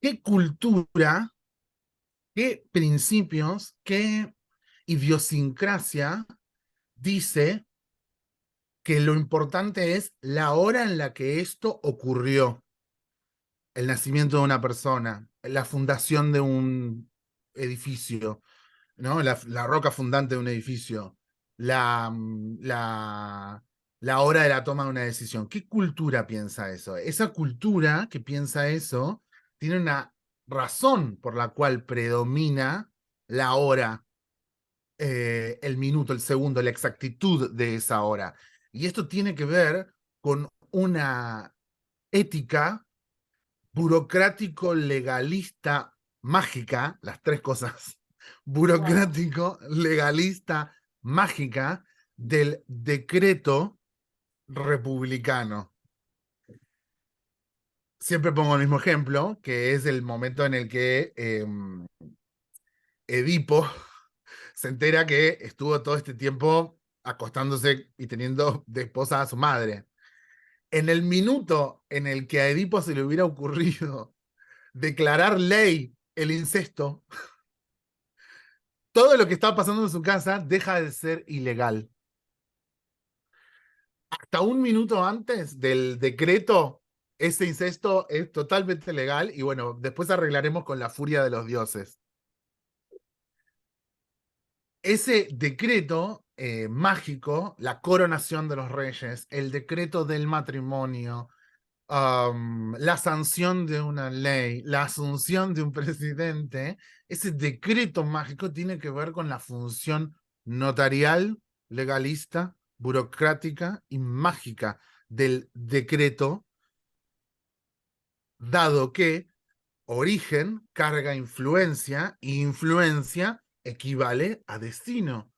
qué cultura, qué principios, qué idiosincrasia dice que lo importante es la hora en la que esto ocurrió, el nacimiento de una persona, la fundación de un edificio, ¿no? La roca fundante de un edificio, la, la, la hora de la toma de una decisión. ¿Qué cultura piensa eso? Esa cultura que piensa eso tiene una razón por la cual predomina la hora, el minuto, el segundo, la exactitud de esa hora. Y esto tiene que ver con una ética burocrático, legalista, mágica, las tres cosas, Wow. burocrático, legalista, mágica del decreto republicano. Siempre pongo el mismo ejemplo, que es el momento en el que Edipo se entera que estuvo todo este tiempo acostándose y teniendo de esposa a su madre. En el minuto en el que a Edipo se le hubiera ocurrido declarar ley el incesto, todo lo que estaba pasando en su casa deja de ser ilegal. Hasta un minuto antes del decreto, ese incesto es totalmente legal y bueno, después arreglaremos con la furia de los dioses. Ese decreto mágico, la coronación de los reyes, el decreto del matrimonio, la sanción de una ley, la asunción de un presidente, ese decreto mágico tiene que ver con la función notarial, legalista, burocrática y mágica del decreto, dado que origen carga influencia e influencia equivale a destino.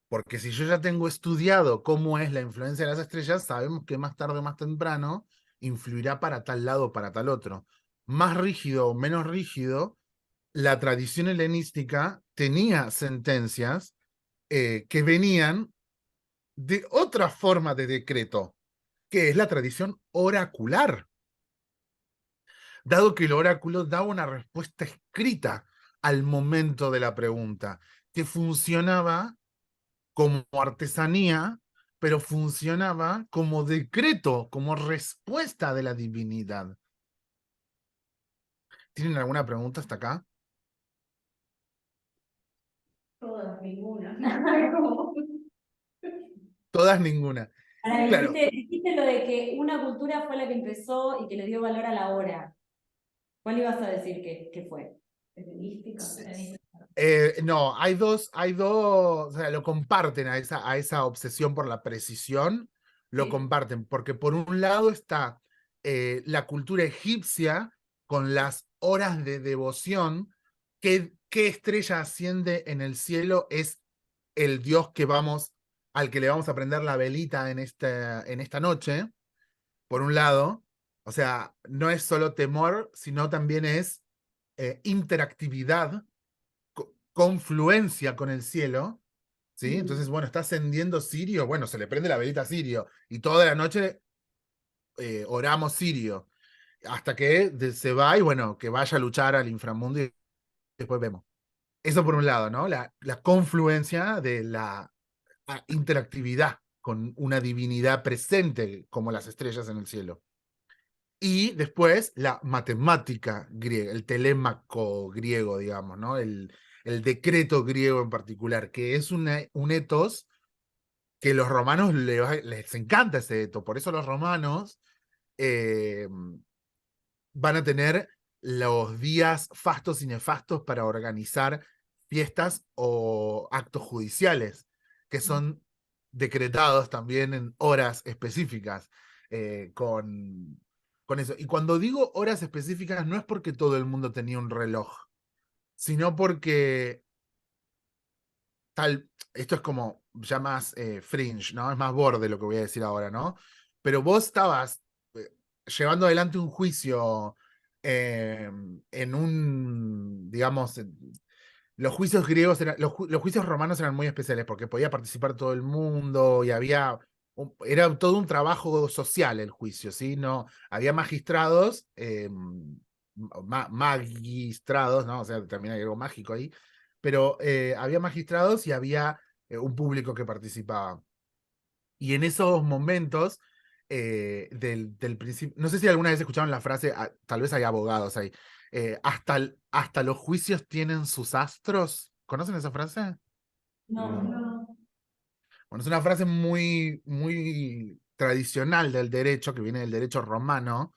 Porque si yo ya tengo estudiado cómo es la influencia de las estrellas, sabemos que más tarde o más temprano influirá para tal lado o para tal otro. Más rígido o menos rígido, la tradición helenística tenía sentencias que venían de otra forma de decreto, que es la tradición oracular, dado que el oráculo daba una respuesta escrita al momento de la pregunta, que funcionaba como artesanía, pero funcionaba como decreto, como respuesta de la divinidad. ¿Tienen alguna pregunta hasta acá? Todas, ninguna. Como- Todas, ninguna. Ahora Claro, dijiste lo de que una cultura fue la que empezó y que le dio valor a la hora. ¿Cuál ibas a decir que fue? ¿Mística? no, hay dos, o sea, lo comparten a esa obsesión por la precisión, lo Sí. comparten, porque por un lado está la cultura egipcia con las horas de devoción, qué estrella asciende en el cielo es el dios al que le vamos a prender la velita en esta noche, por un lado, o sea, no es solo temor, sino también es interactividad, confluencia con el cielo, ¿sí? Mm. Entonces, bueno, está ascendiendo Sirio, bueno, se le prende la velita a Sirio, y toda la noche oramos Sirio, hasta que se va y bueno, que vaya a luchar al inframundo y después vemos. Eso por un lado, ¿no? La confluencia de la interactividad con una divinidad presente como las estrellas en el cielo. Y después la matemática griega, el telémaco griego, digamos, ¿no? El decreto griego en particular, que es un etos que los romanos les encanta ese etos. Por eso los romanos eh, van a tener los días fastos y nefastos para organizar fiestas o actos judiciales, que son decretados también en horas específicas con eso. Y cuando digo horas específicas, no es porque todo el mundo tenía un reloj, sino porque esto es como ya más fringe, ¿no? Es más borde lo que voy a decir ahora, ¿no? Pero vos estabas eh, llevando adelante un juicio eh, en un, digamos, los juicios griegos, los juicios romanos eran muy especiales porque podía participar todo el mundo y era todo un trabajo social el juicio, ¿sí? No, había magistrados magistrados, ¿no? O sea, también hay algo mágico ahí, pero había magistrados y había un público que participaba. Y en esos momentos del principio, no sé si alguna vez escucharon la frase, tal vez hay abogados ahí, hasta los juicios tienen sus astros. ¿Conocen esa frase? No, no. Bueno, es una frase muy, muy tradicional del derecho, que viene del derecho romano,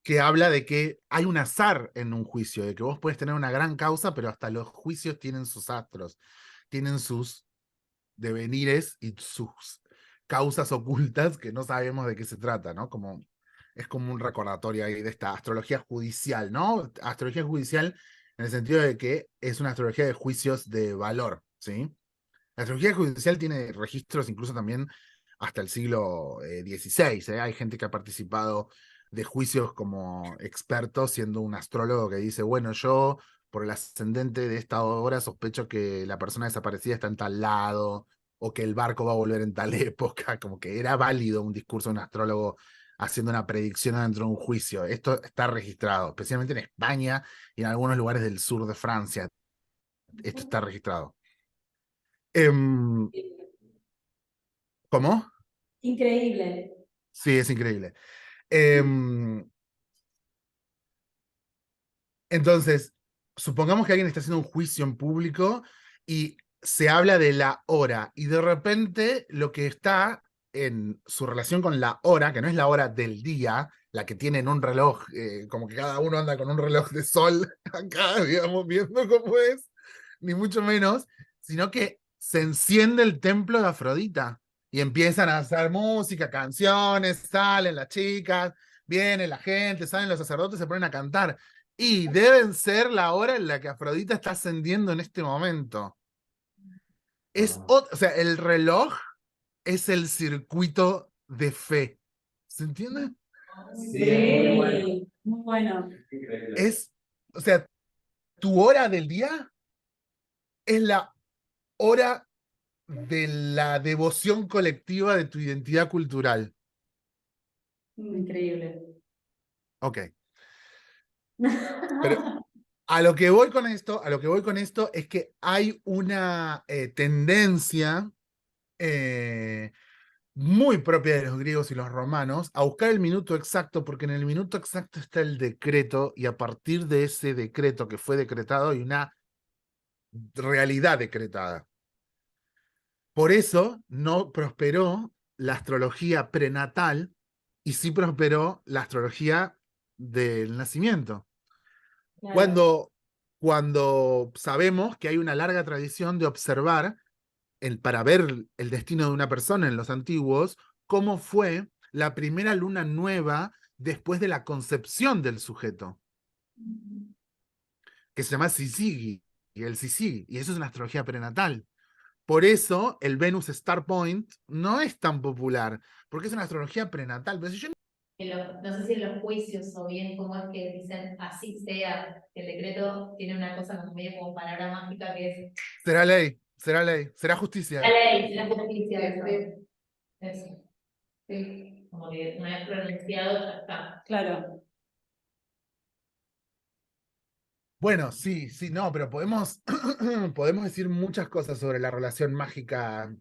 que habla de que hay un azar en un juicio, de que vos puedes tener una gran causa, pero hasta los juicios tienen sus astros, tienen sus devenires y sus causas ocultas que no sabemos de qué se trata, ¿no? Como, es como un recordatorio ahí de esta astrología judicial, ¿no? Astrología judicial en el sentido de que es una astrología de juicios de valor, ¿sí? La astrología judicial tiene registros incluso también hasta el siglo XVI. Hay gente que ha participado de juicios como experto, siendo un astrólogo que dice, bueno, yo por el ascendente de esta hora sospecho que la persona desaparecida está en tal lado o que el barco va a volver en tal época, como que era válido un discurso de un astrólogo haciendo una predicción dentro de un juicio. Esto está registrado, especialmente en España y en algunos lugares del sur de Francia. Esto está registrado. Em, ¿Cómo? Increíble. Sí, es increíble. Em, entonces, supongamos que alguien está haciendo un juicio en público y se habla de la hora y de repente lo que está en su relación con la hora, que no es la hora del día, la que tienen un reloj, como que cada uno anda con un reloj de sol acá, digamos, viendo cómo es, ni mucho menos, sino que se enciende el templo de Afrodita y empiezan a hacer música, canciones, salen las chicas, viene la gente, salen los sacerdotes, se ponen a cantar. Y deben ser la hora en la que Afrodita está ascendiendo en este momento. O sea, el reloj es el circuito de fe. ¿Se entiende? Sí, es muy bueno. Muy bueno. Es, o sea, tu hora del día es la hora de la devoción colectiva de tu identidad cultural. Increíble. Ok. Pero a lo que voy con esto, a lo que voy con esto es que hay una tendencia muy propia de los griegos y los romanos, a buscar el minuto exacto, porque en el minuto exacto está el decreto, y a partir de ese decreto que fue decretado hay una realidad decretada. Por eso no prosperó la astrología prenatal y sí prosperó la astrología del nacimiento. Claro. Cuando, cuando sabemos que hay una larga tradición de observar para ver el destino de una persona en los antiguos, cómo fue la primera luna nueva después de la concepción del sujeto, que se llama Syzygy, y el Syzygy, y eso es una astrología prenatal. Por eso el Venus Star Point no es tan popular, porque es una astrología prenatal. Pero si yo No sé si en los juicios o bien cómo es que dicen así sea, que el decreto tiene una cosa como medio como palabra mágica que es será ley, será la justicia. ley, la justicia, eso. Sí, como que una vez pronunciado ya está. Claro. Bueno, sí, sí, no, pero podemos, podemos decir muchas cosas sobre la relación mágica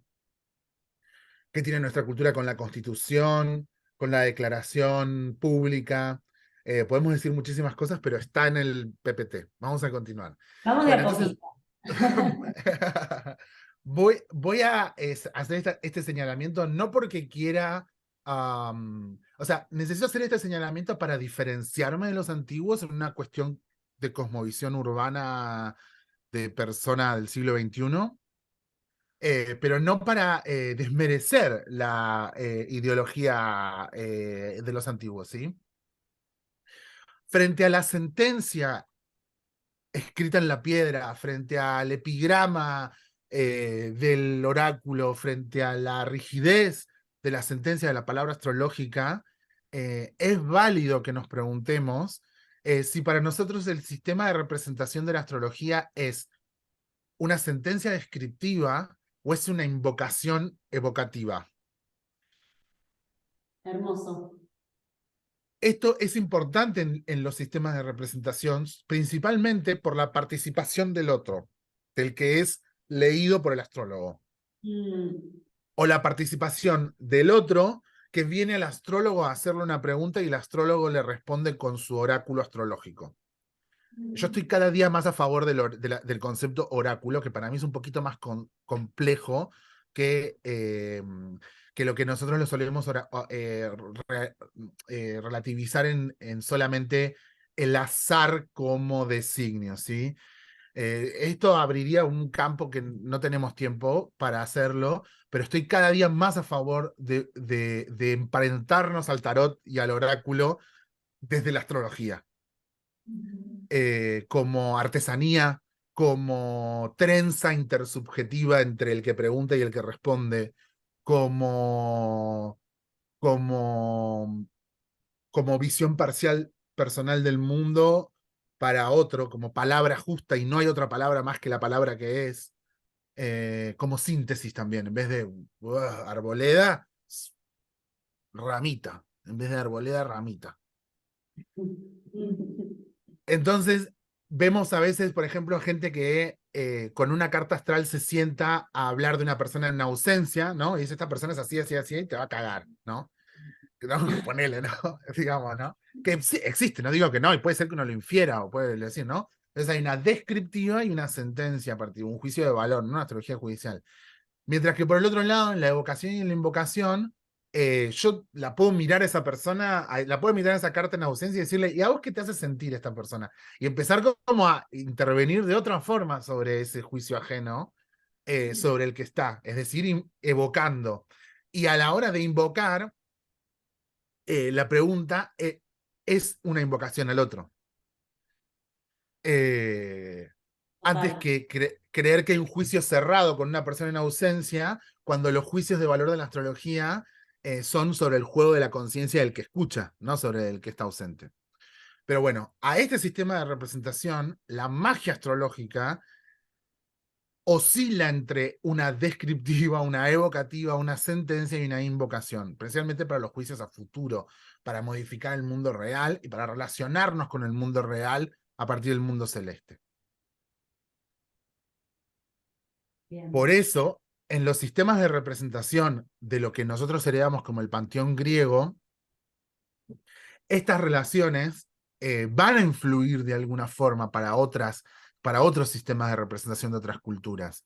que tiene nuestra cultura con la Constitución, con la declaración pública. Podemos decir muchísimas cosas, pero está en el PPT. Vamos a continuar. Vamos de Bueno, a entonces poquito. voy a hacer este señalamiento no porque quiera, o sea, necesito hacer este señalamiento para diferenciarme de los antiguos en una cuestión de cosmovisión urbana de persona del siglo XXI, pero no para desmerecer la ideología de los antiguos, ¿sí? Frente a la sentencia escrita en la piedra, frente al epigrama del oráculo, frente a la rigidez de la sentencia de la palabra astrológica, es válido que nos preguntemos si para nosotros el sistema de representación de la astrología es una sentencia descriptiva o es una invocación evocativa. Hermoso. Esto es importante en los sistemas de representación, principalmente por la participación del otro, del que es leído por el astrólogo. O la participación del otro que viene al astrólogo a hacerle una pregunta y el astrólogo le responde con su oráculo astrológico. Yo estoy cada día más a favor del concepto oráculo, que para mí es un poquito más complejo que, que lo que nosotros lo solemos relativizar en solamente el azar como designio, ¿sí? Esto abriría un campo que no tenemos tiempo para hacerlo, pero estoy cada día más a favor de emparentarnos al tarot y al oráculo desde la astrología, como artesanía, como trenza intersubjetiva entre el que pregunta y el que responde, como, como, como visión parcial personal del mundo para otro, como palabra justa y no hay otra palabra más que la palabra que es, como síntesis también, en vez de arboleda, ramita, en vez de arboleda, ramita. Entonces, vemos a veces, por ejemplo, gente que con una carta astral se sienta a hablar de una persona en ausencia, ¿no? Y dice, esta persona es así, así, así, y te va a cagar, ¿no? Ponele, ¿no? Digamos, ¿no? Que sí, existe, no digo que no, y puede ser que uno lo infiera o puede decir, ¿no? Entonces hay una descriptiva y una sentencia a partir, un juicio de valor, ¿no? Una astrología judicial. Mientras que por el otro lado, en la evocación y en la invocación, yo la puedo mirar a esa persona, la puedo mirar a esa carta en ausencia y decirle, ¿y a vos qué te hace sentir esta persona? Y empezar como a intervenir de otra forma sobre ese juicio ajeno, sobre el que está, es decir, evocando. Y a la hora de invocar, la pregunta es una invocación al otro. Antes Total. que creer que hay un juicio cerrado con una persona en ausencia, cuando los juicios de valor de la astrología son sobre el juego de la conciencia del que escucha, no sobre el que está ausente. Pero bueno, a este sistema de representación, la magia astrológica oscila entre una descriptiva, una evocativa, una sentencia y una invocación, especialmente para los juicios a futuro, para modificar el mundo real y para relacionarnos con el mundo real a partir del mundo celeste. Bien. Por eso, en los sistemas de representación de lo que nosotros heredamos como el panteón griego, estas relaciones van a influir de alguna forma para otros sistemas de representación de otras culturas.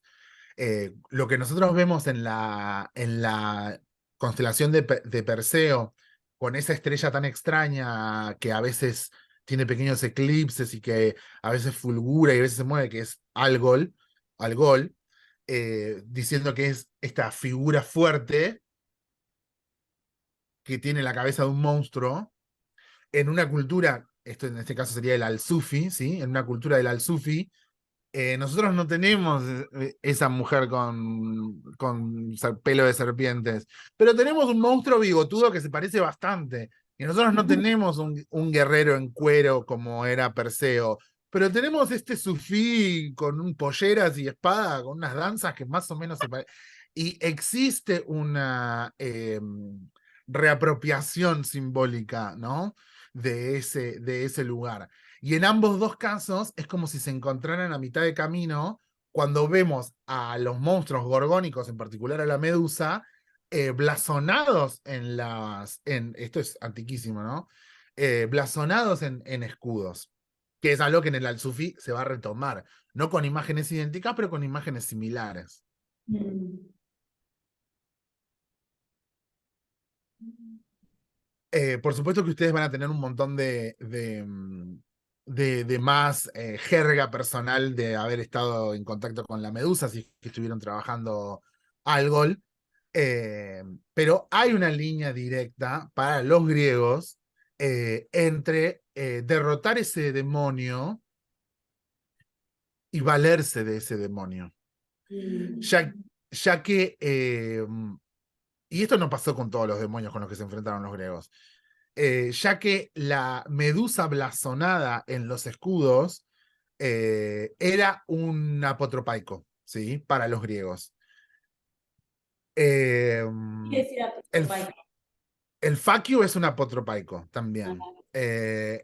Lo que nosotros vemos en la constelación de Perseo, con esa estrella tan extraña que a veces tiene pequeños eclipses y que a veces fulgura y a veces se mueve, que es Algol, diciendo que es esta figura fuerte que tiene la cabeza de un monstruo, en una cultura, esto en este caso sería el al-Sufi, ¿sí? En una cultura del al-Sufi, nosotros no tenemos esa mujer con pelo de serpientes, pero tenemos un monstruo bigotudo que se parece bastante. Y nosotros no tenemos un guerrero en cuero como era Perseo, pero tenemos este sufí con polleras y espada, con unas danzas que más o menos se parecen. Y existe una reapropiación simbólica, ¿no? De ese lugar. Y en ambos dos casos es como si se encontraran a mitad de camino cuando vemos a los monstruos gorgónicos, en particular a la medusa, blasonados esto es antiquísimo, ¿no? Blasonados en escudos, que es algo que en el Al-Sufi se va a retomar, no con imágenes idénticas, pero con imágenes similares. Por supuesto que ustedes van a tener un montón de más jerga personal de haber estado en contacto con la medusa, si es que estuvieron trabajando Algol, pero hay una línea directa para los griegos entre derrotar ese demonio y valerse de ese demonio. Ya, ya que, y esto no pasó con todos los demonios con los que se enfrentaron los griegos, ya que la medusa blasonada en los escudos era un apotropaico, ¿sí? Para los griegos. ¿Qué decir El, apotropaico? El facio es un apotropaico también. Ajá.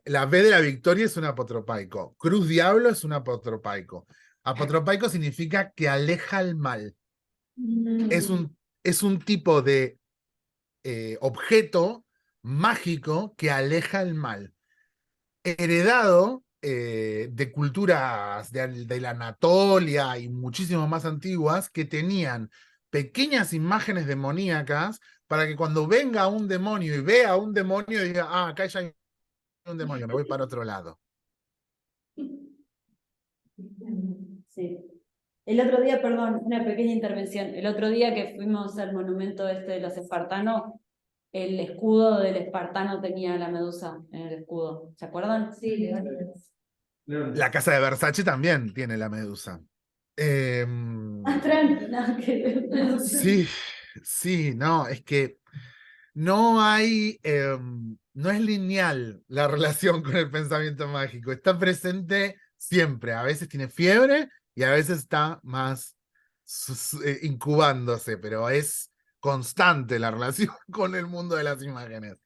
La V de la victoria es un apotropaico. Cruz diablo es un apotropaico. Apotropaico significa que aleja el mal. Es Mm. es un tipo de objeto mágico que aleja el mal. Heredado de culturas de la Anatolia y muchísimo más antiguas que tenían pequeñas imágenes demoníacas para que cuando venga un demonio y vea a un demonio diga, ah, acá ya hay un demonio, me voy para otro lado. Sí. El otro día, perdón, una pequeña intervención. El otro día que fuimos al monumento este de los espartanos, el escudo del espartano tenía la medusa en el escudo. ¿Se acuerdan? Sí, La casa de Versace también tiene la medusa. Ah, tranqui, nada que ver. Sí, sí, no, es que no hay, no es lineal la relación con el pensamiento mágico. Está presente siempre. A veces tiene fiebre y a veces está más incubándose, pero es constante la relación con el mundo de las imágenes.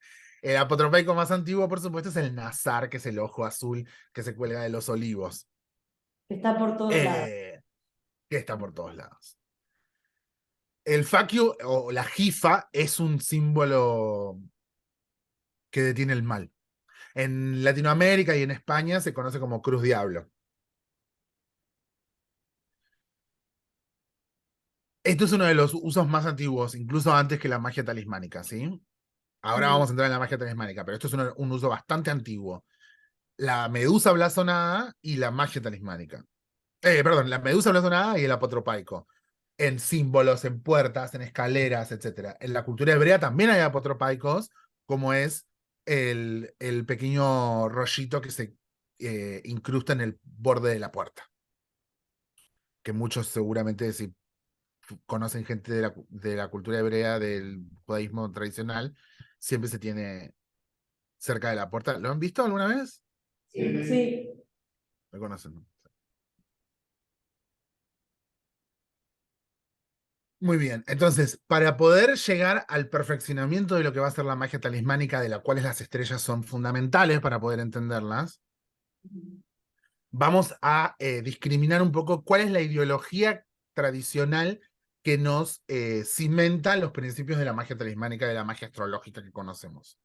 El apotropaico más antiguo, por supuesto, es el nazar, que es el ojo azul que se cuelga de los olivos, Está por todos lados. que está por todos lados. El facio o la jifa es un símbolo que detiene el mal. En Latinoamérica y en España se conoce como Cruz Diablo. Esto es uno de los usos más antiguos, incluso antes que la magia talismánica, ¿sí? Ahora vamos a entrar en la magia talismánica, pero esto es un uso bastante antiguo. La medusa blasonada y la magia talismánica. Perdón, la medusa blasonada y el apotropaico. En símbolos, en puertas, en escaleras, etc. En la cultura hebrea también hay apotropaicos, como es el pequeño rollito que se incrusta en el borde de la puerta. Que muchos seguramente, si conocen gente de la cultura hebrea, del judaísmo tradicional, siempre se tiene cerca de la puerta. ¿Lo han visto alguna vez? sí. Sí. Lo conocen, ¿no? Muy bien, entonces, para poder llegar al perfeccionamiento de lo que va a ser la magia talismánica, de la cual las estrellas son fundamentales para poder entenderlas, vamos a discriminar un poco cuál es la ideología tradicional que nos cimenta los principios de la magia talismánica, de la magia astrológica que conocemos.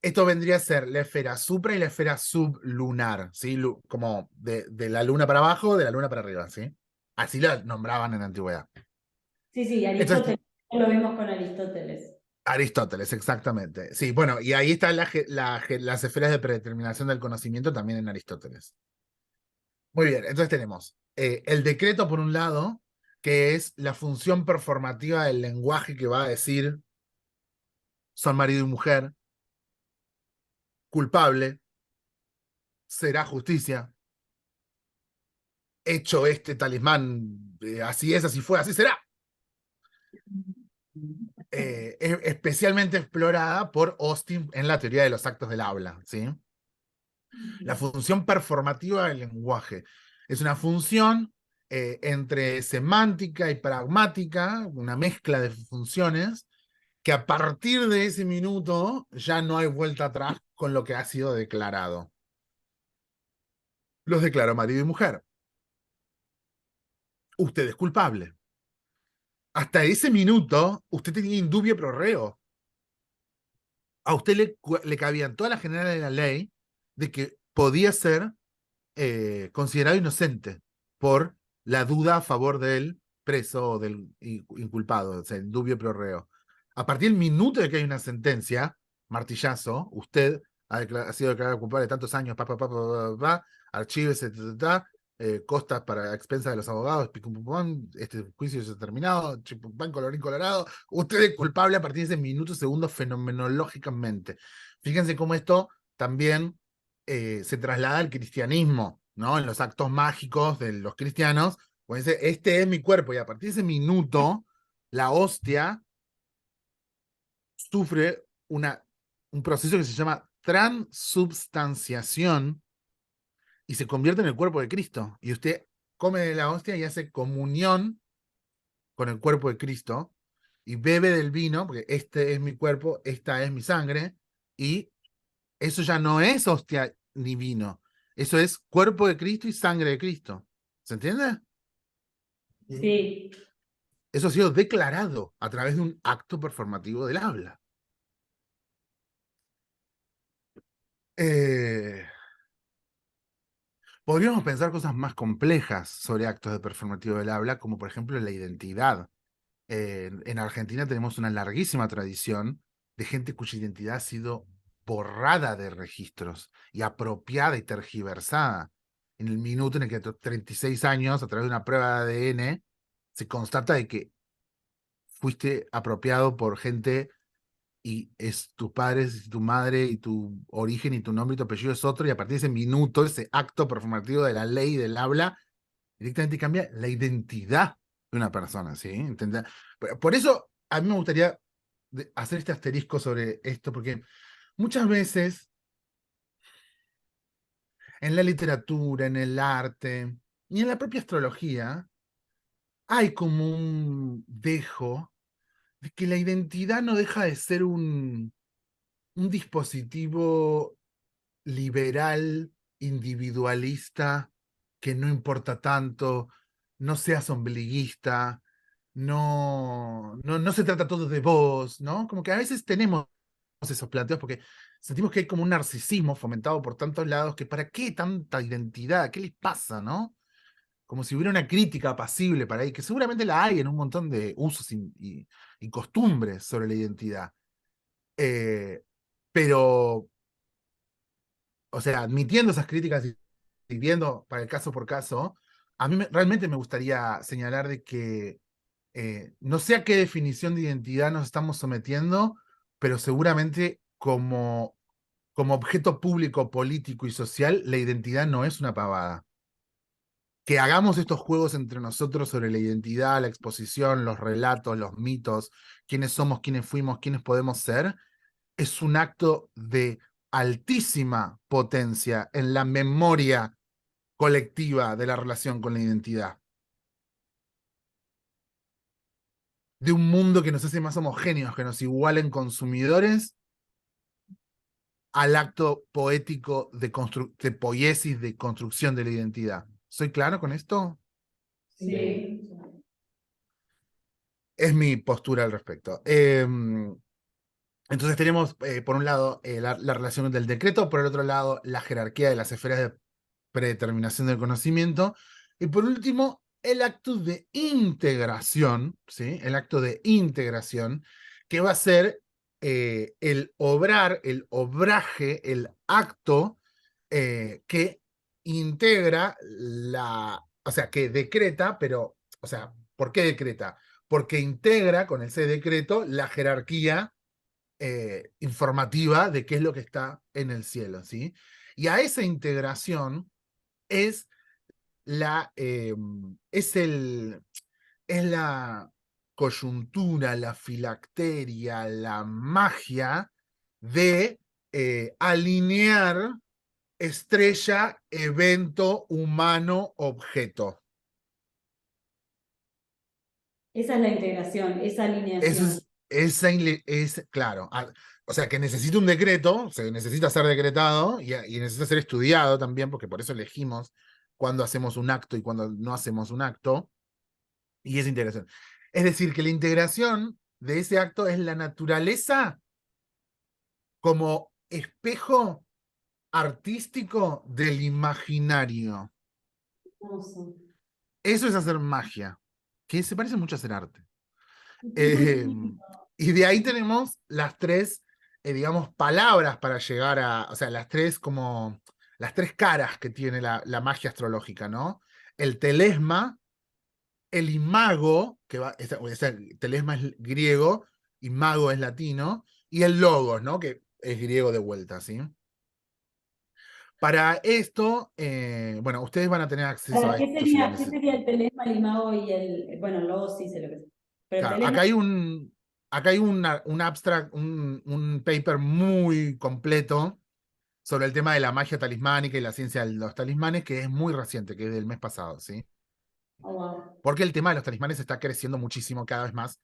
Esto vendría a ser la esfera supra y la esfera sublunar, ¿sí? Como de la luna para abajo, de la luna para arriba, ¿sí? Así la nombraban en la antigüedad. Sí, sí, Entonces, Aristóteles. Lo vimos con Aristóteles. Aristóteles, exactamente. Sí, bueno, y ahí están las esferas de predeterminación del conocimiento también en Aristóteles. Muy bien, entonces tenemos el decreto por un lado, que es la función performativa del lenguaje que va a decir son marido y mujer, culpable, será justicia, hecho este talismán, así es, así fue, así será. Es especialmente explorada por Austin en la teoría de los actos del habla, ¿sí? La función performativa del lenguaje es una función entre semántica y pragmática, una mezcla de funciones, que a partir de ese minuto ya no hay vuelta atrás con lo que ha sido declarado. Los declaró marido y mujer. Usted es culpable. Hasta ese minuto, usted tenía indubio pro reo. A usted le cabían todas las generales de la ley de que podía ser considerado inocente por la duda a favor del preso o del inculpado, o sea, el dubio pro reo. A partir del minuto de que hay una sentencia, martillazo, usted ha sido declarado culpable de tantos años, archívese, costas para expensas de los abogados, picum, pum, pum, este juicio ya ha terminado, chipupán, colorín colorado, usted es culpable a partir de ese minuto, segundo, fenomenológicamente. Fíjense cómo esto también se traslada al cristianismo, ¿no? En los actos mágicos de los cristianos, pues dice, este es mi cuerpo, y a partir de ese minuto, la hostia sufre un proceso que se llama transubstanciación y se convierte en el cuerpo de Cristo. Y usted come de la hostia y hace comunión con el cuerpo de Cristo, y bebe del vino, porque este es mi cuerpo, esta es mi sangre, y eso ya no es hostia ni vino, eso es cuerpo de Cristo y sangre de Cristo. ¿Se entiende? Sí. Eso ha sido declarado a través de un acto performativo del habla. Podríamos pensar cosas más complejas sobre actos de performativo del habla, como por ejemplo la identidad. En Argentina tenemos una larguísima tradición de gente cuya identidad ha sido borrada de registros y apropiada y tergiversada. En el minuto en el que a tus 36 años, a través de una prueba de ADN, se constata de que fuiste apropiado por gente y es tus padres, y tu madre, y tu origen, y tu nombre, y tu apellido es otro, y a partir de ese minuto, ese acto performativo de la ley del habla, directamente cambia la identidad de una persona, ¿sí? ¿Entendés? Por eso a mí me gustaría hacer este asterisco sobre esto, porque muchas veces en la literatura, en el arte y en la propia astrología, hay como un dejo de que la identidad no deja de ser un dispositivo liberal, individualista, que no importa tanto, no seas ombliguista, no se trata todo de vos, ¿no? Como que a veces tenemos esos planteos porque sentimos que hay como un narcisismo fomentado por tantos lados que ¿para qué tanta identidad? ¿Qué les pasa, no? Como si hubiera una crítica apacible para ahí, que seguramente la hay en un montón de usos y costumbres sobre la identidad. Eh, pero o sea, admitiendo esas críticas y viendo para el caso por caso, a mí realmente me gustaría señalar de que no sé a qué definición de identidad nos estamos sometiendo, pero seguramente como objeto público, político y social, la identidad no es una pavada. Que hagamos estos juegos entre nosotros sobre la identidad, la exposición, los relatos, los mitos, quiénes somos, quiénes fuimos, quiénes podemos ser, es un acto de altísima potencia en la memoria colectiva de la relación con la identidad. De un mundo que nos hace más homogéneos, que nos igualen consumidores, al acto poético de poiesis, de construcción de la identidad. ¿Soy claro con esto? Sí. Es mi postura al respecto. Entonces tenemos, por un lado, la relación del decreto, por el otro lado, la jerarquía de las esferas de predeterminación del conocimiento, y por último, el acto de integración, ¿sí? El acto de integración, que va a ser el obrar, el obraje, el acto que integra o sea, que decreta, pero, o sea, ¿por qué decreta? Porque integra con ese decreto la jerarquía informativa de qué es lo que está en el cielo, ¿sí? Y a esa integración es la, es el, es la coyuntura, la filacteria, la magia de alinear estrella, evento, humano, objeto. Esa es la integración, esa Eso alineación. claro. O sea, que necesita un decreto, se necesita ser decretado y necesita ser estudiado también, porque por eso elegimos cuando hacemos un acto y cuando no hacemos un acto, y es integración. Es decir, que la integración de ese acto es la naturaleza como espejo artístico del imaginario. Hermoso. Eso es hacer magia, que se parece mucho a hacer arte. Eh, y de ahí tenemos las tres, digamos, palabras para llegar a, o sea, las tres caras que tiene la magia astrológica, ¿no? El telesma, el imago, telesma es griego, imago es latino, y el logos, ¿no? Que es griego de vuelta, ¿sí? Para esto, bueno, ustedes van a tener acceso a esto si lo Qué necesitan. sería el telesma, el imago y bueno, el logo sí sé lo que es. Pero el Claro, telesma, acá hay un abstract, un paper muy completo sobre el tema de la magia talismánica y la ciencia de los talismanes, que es muy reciente, que es del mes pasado, ¿sí? oh, wow. Porque el tema de los talismanes está creciendo muchísimo cada vez más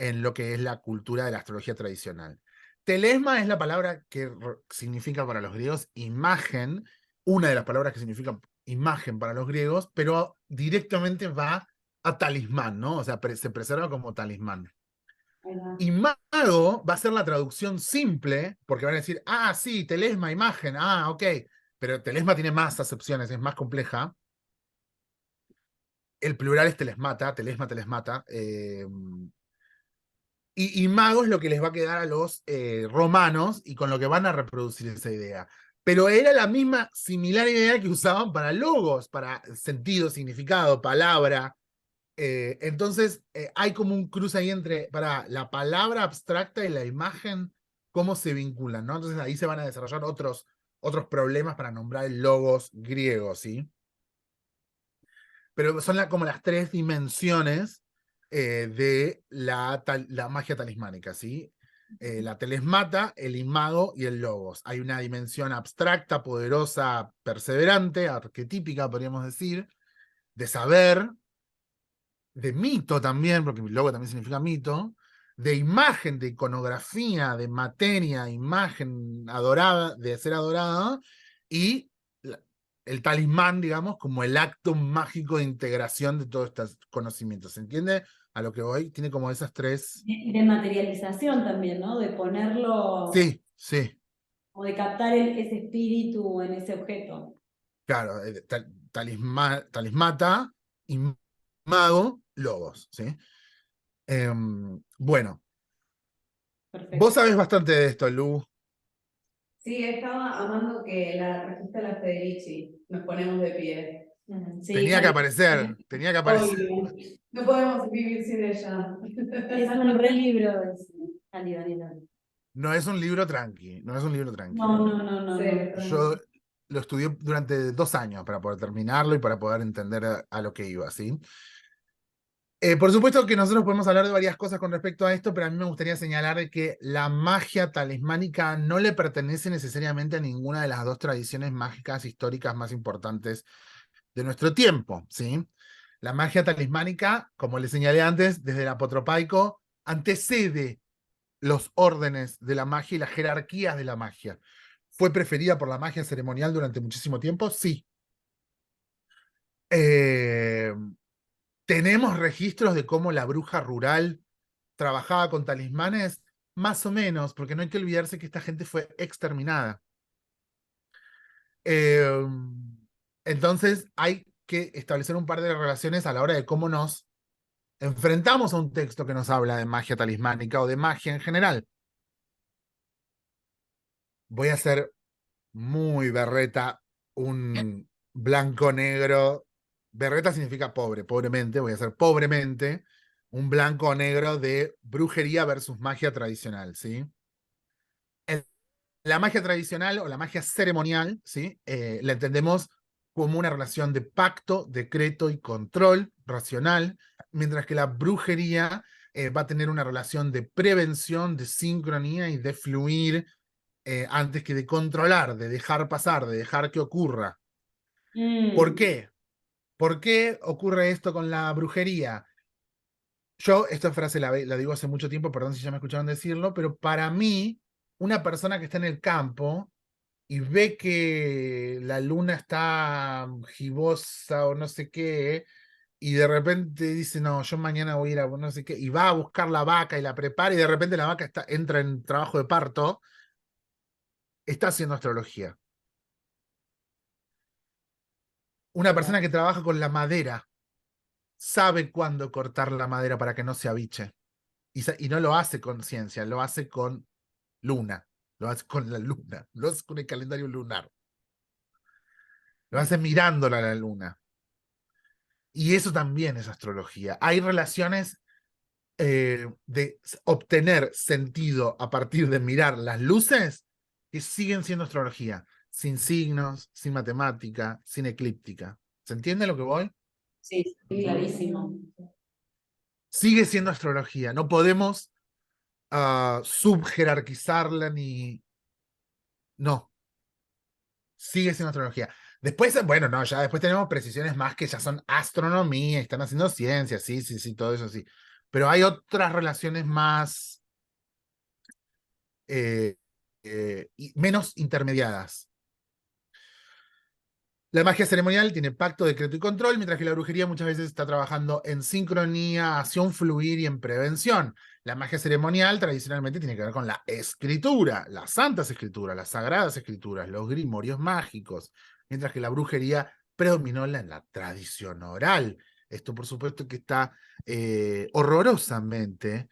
en lo que es la cultura de la astrología tradicional. Telesma es la palabra que significa para los griegos imagen, una de las palabras que significa imagen para los griegos, pero directamente va a talismán, ¿no? O sea, se preserva como talismán. Ahí va. Y mago va a ser la traducción simple, porque van a decir, ah, sí, telesma, imagen, ah, ok, pero telesma tiene más acepciones, es más compleja. El plural es telesmata, telesma, telesmata. Y mago es lo que les va a quedar a los romanos y con lo que van a reproducir esa idea. Pero era la misma, similar idea que usaban para logos, para sentido, significado, palabra. Entonces, hay como un cruce ahí entre para la palabra abstracta y la imagen, cómo se vinculan, ¿no? Entonces ahí se van a desarrollar otros problemas para nombrar el logos griego, ¿sí? Pero son como las tres dimensiones de la magia talismánica, ¿sí? La telesmata, el imago y el logos. Hay una dimensión abstracta, poderosa, perseverante, arquetípica, podríamos decir, de saber, de mito también, porque logo también significa mito, de imagen, de iconografía, de materia, imagen adorada, de ser adorada, y el talismán, digamos, como el acto mágico de integración de todos estos conocimientos. ¿Se entiende a lo que voy? Tiene como esas tres. De materialización también, ¿no? De ponerlo, Sí, sí, o de captar ese espíritu en ese objeto. claro. Talismata, mago, logos, ¿sí? Bueno, Perfecto. vos sabés bastante de esto, Lu. Sí, estaba amando que la trajiste a la Federici. Nos ponemos de pie. Sí, Tenía que aparecer, tenía que aparecer. Obvio. No podemos vivir sin ella. es un re libro. Dale, dale, dale. No es un libro tranqui, no es un libro tranqui. No. Sí, Yo lo estudié durante 2 años para poder terminarlo y para poder entender a lo que iba, ¿sí? Por supuesto que nosotros podemos hablar de varias cosas con respecto a esto, pero a mí me gustaría señalar de que la magia talismánica no le pertenece necesariamente a ninguna de las dos tradiciones mágicas históricas más importantes de nuestro tiempo, ¿sí? La magia talismánica, como les señalé antes, desde el apotropaico, antecede los órdenes de la magia y las jerarquías de la magia. ¿Fue preferida por la magia ceremonial durante muchísimo tiempo? Sí. ¿Tenemos registros de cómo la bruja rural trabajaba con talismanes? Más o menos, porque no hay que olvidarse que esta gente fue exterminada. Entonces hay que establecer un par de relaciones a la hora de cómo nos enfrentamos a un texto que nos habla de magia talismánica o de magia en general. Voy a hacer muy berreta, un blanco-negro. Berreta significa pobre, pobremente, voy a hacer pobremente un blanco-negro de brujería versus magia tradicional, ¿sí? La magia tradicional o la magia ceremonial, ¿sí? La entendemos como una relación de pacto, decreto y control racional, mientras que la brujería va a tener una relación de prevención, de sincronía y de fluir antes que de controlar, de dejar pasar, de dejar que ocurra. ¿Por qué? ¿Por qué ocurre esto con la brujería? Yo esta frase la digo hace mucho tiempo, perdón si ya me escucharon decirlo, pero para mí, una persona que está en el campo y ve que la luna está gibosa o no sé qué, y de repente dice, no, yo mañana voy a ir a no sé qué, y va a buscar la vaca y la prepara, y de repente la vaca entra en trabajo de parto, está haciendo astrología. Una persona que trabaja con la madera sabe cuándo cortar la madera para que no se abiche. Y no lo hace con ciencia, lo hace con luna, lo hace con la luna, lo hace con el calendario lunar, lo hace mirándola a la luna. Y eso también es astrología. Hay relaciones de obtener sentido a partir de mirar las luces que siguen siendo astrología, sin signos, sin matemática, sin eclíptica. ¿Se entiende lo que voy? Sí, clarísimo. Sigue siendo astrología. No podemos subjerarquizarla ni. No. Sigue siendo astrología. Después, bueno, no, ya después tenemos precisiones más que ya son astronomía, están haciendo ciencia, sí, todo eso sí. pero hay otras relaciones más, menos intermediadas. La magia ceremonial tiene pacto, decreto y control, mientras que la brujería muchas veces está trabajando en sincronía, acción fluir y en prevención. La magia ceremonial tradicionalmente tiene que ver con la escritura, las santas escrituras, las sagradas escrituras, los grimorios mágicos, mientras que la brujería predominó en la tradición oral. Esto, por supuesto, que está horrorosamente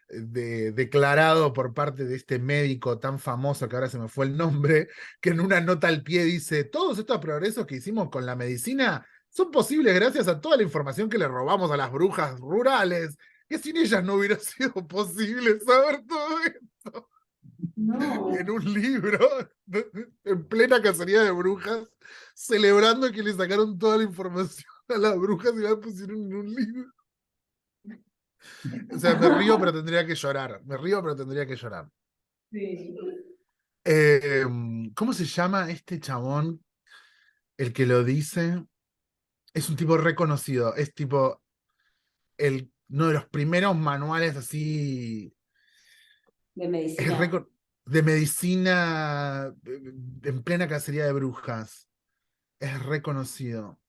declarado por parte de este médico tan famoso, que ahora se me fue el nombre, que en una nota al pie dice: todos estos progresos que hicimos con la medicina son posibles gracias a toda la información que le robamos a las brujas rurales, que sin ellas no hubiera sido posible saber todo esto. No. En un libro, en plena cacería de brujas, celebrando que le sacaron toda la información a las brujas y la pusieron en un libro. O sea, me río, pero tendría que llorar. Me río, pero tendría que llorar. Sí. ¿Cómo se llama este chabón? El que lo dice. Es un tipo reconocido. Es tipo uno de los primeros manuales así De medicina. de medicina en plena cacería de brujas. Es reconocido.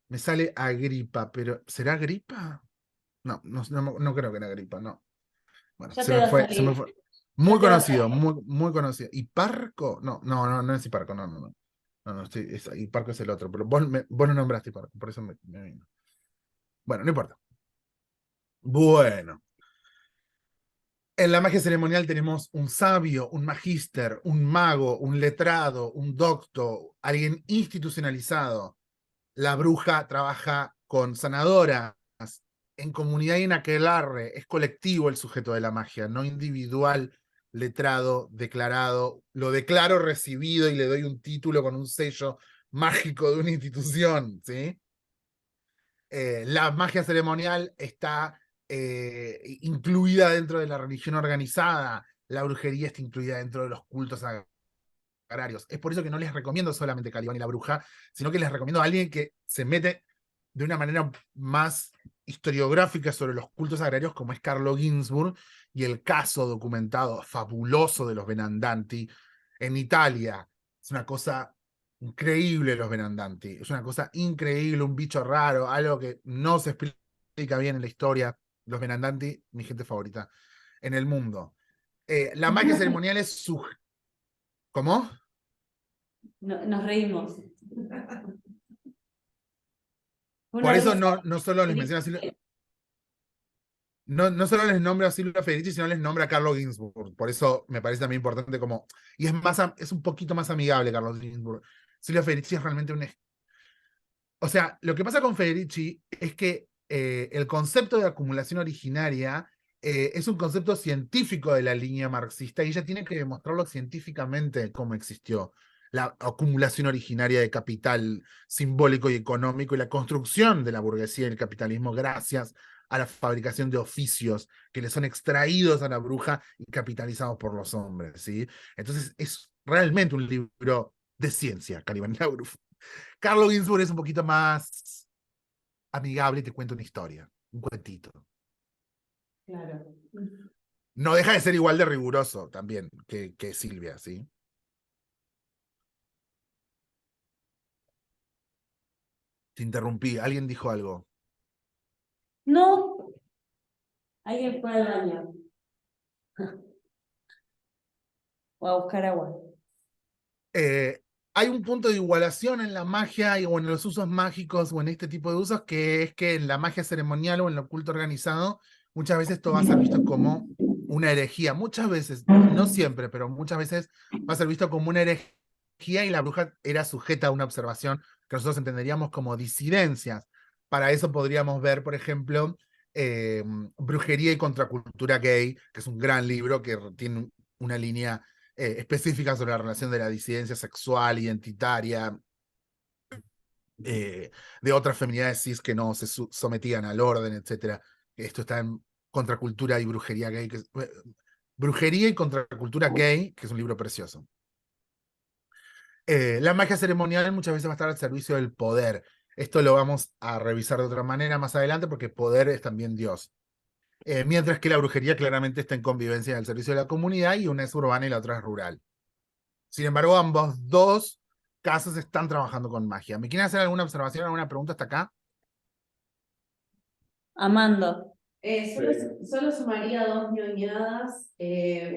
Me sale Agripa, pero ¿será Agripa? No, no creo que era Agripa, no. Bueno, Ya se te me va a fue, se me salir. fue. Ya Muy te va a conocido, salir. muy conocido. ¿Hiparco? No es Hiparco, no. No, Hiparco es el otro, pero vos no nombraste Hiparco, por eso me vino. Bueno, no importa. Bueno, en la magia ceremonial tenemos un sabio, un magíster, un mago, un letrado, un docto, alguien institucionalizado. La bruja trabaja con sanadoras, en comunidad y en aquelarre. Es colectivo el sujeto de la magia, no individual, letrado, declarado. Lo declaro recibido y le doy un título con un sello mágico de una institución, ¿sí? La magia ceremonial está incluida dentro de la religión organizada. La brujería está incluida dentro de los cultos agrarios. Es por eso que no les recomiendo solamente Calibán y la bruja, sino que les recomiendo a alguien que se mete de una manera más historiográfica sobre los cultos agrarios, como es Carlo Ginzburg, y el caso documentado fabuloso de los Benandanti en Italia. Es una cosa increíble los Benandanti. Es una cosa increíble, un bicho raro, algo que no se explica bien en la historia. Los Benandanti, mi gente favorita en el mundo. La magia ceremonial es su... ¿Cómo? Nos reímos. Una Por eso risa. no solo les menciona no solo les nombra a Silvia Federici, sino les nombra a Carlo Ginzburg. Por eso me parece también importante como... Y es un poquito más amigable Carlos Ginzburg. Silvia Federici es realmente un... O sea, lo que pasa con Federici es que el concepto de acumulación originaria es un concepto científico de la línea marxista y ella tiene que demostrarlo científicamente cómo existió la acumulación originaria de capital simbólico y económico y la construcción de la burguesía y el capitalismo gracias a la fabricación de oficios que le son extraídos a la bruja y capitalizados por los hombres, ¿sí? Entonces es realmente un libro de ciencia, Caliban Lauruf. Carlo Ginzburg es un poquito más amigable y te cuenta una historia, un cuentito. Claro. No deja de ser igual de riguroso también que Silvia, ¿sí? Te interrumpí, alguien dijo algo. No, alguien fue al baño. O a buscar agua. Hay un punto de igualación en la magia o en los usos mágicos o en este tipo de usos, que es que en la magia ceremonial o en el culto organizado, muchas veces esto va a ser visto como una herejía. Muchas veces, no siempre, pero muchas veces va a ser visto como una herejía y la bruja era sujeta a una observación que nosotros entenderíamos como disidencias. Para eso podríamos ver, por ejemplo, Brujería y Contracultura Gay, que es un gran libro que tiene una línea específicas sobre la relación de la disidencia sexual, identitaria, de otras feminidades cis que no se sometían al orden, etc. Esto está en Contracultura y Brujería Gay, Brujería y Contracultura Gay, que es un libro precioso. La magia ceremonial muchas veces va a estar al servicio del poder. Esto lo vamos a revisar de otra manera más adelante porque poder es también Dios. Mientras que la brujería claramente está en convivencia al servicio de la comunidad y una es urbana y la otra es rural. Sin embargo, ambos dos casos están trabajando con magia. ¿Me quieren hacer alguna observación, alguna pregunta hasta acá? Amando. Solo sumaría dos ñoñadas.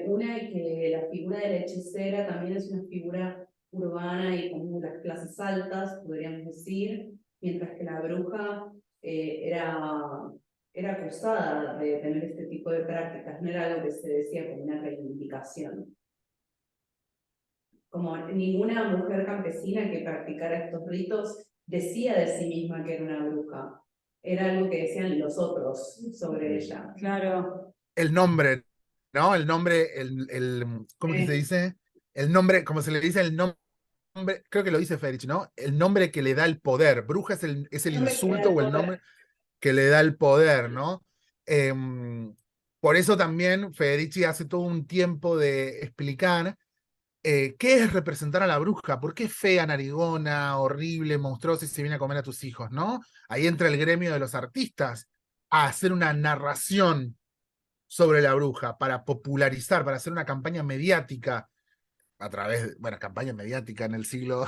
Una que la figura de la hechicera también es una figura urbana y como de las clases altas, podríamos decir, mientras que la bruja era acusada de tener este tipo de prácticas, no era algo que se decía como una reivindicación. Como ninguna mujer campesina que practicara estos ritos decía de sí misma que era una bruja. Era algo que decían los otros sobre ella. Claro. El nombre, ¿no? El nombre, ¿cómo que se dice? El nombre, como se le dice, el nombre, creo que lo dice Federici, ¿no? El nombre que le da el poder. Bruja es el Nombre que da insulto el o el poder. nombre que le da el poder, ¿no? Por eso también Federici hace todo un tiempo de explicar qué es representar a la bruja, por qué es fea, narigona, horrible, monstruosa y se viene a comer a tus hijos, ¿no? Ahí entra el gremio de los artistas a hacer una narración sobre la bruja para popularizar, para hacer una campaña mediática a través de, bueno, campaña mediática en el siglo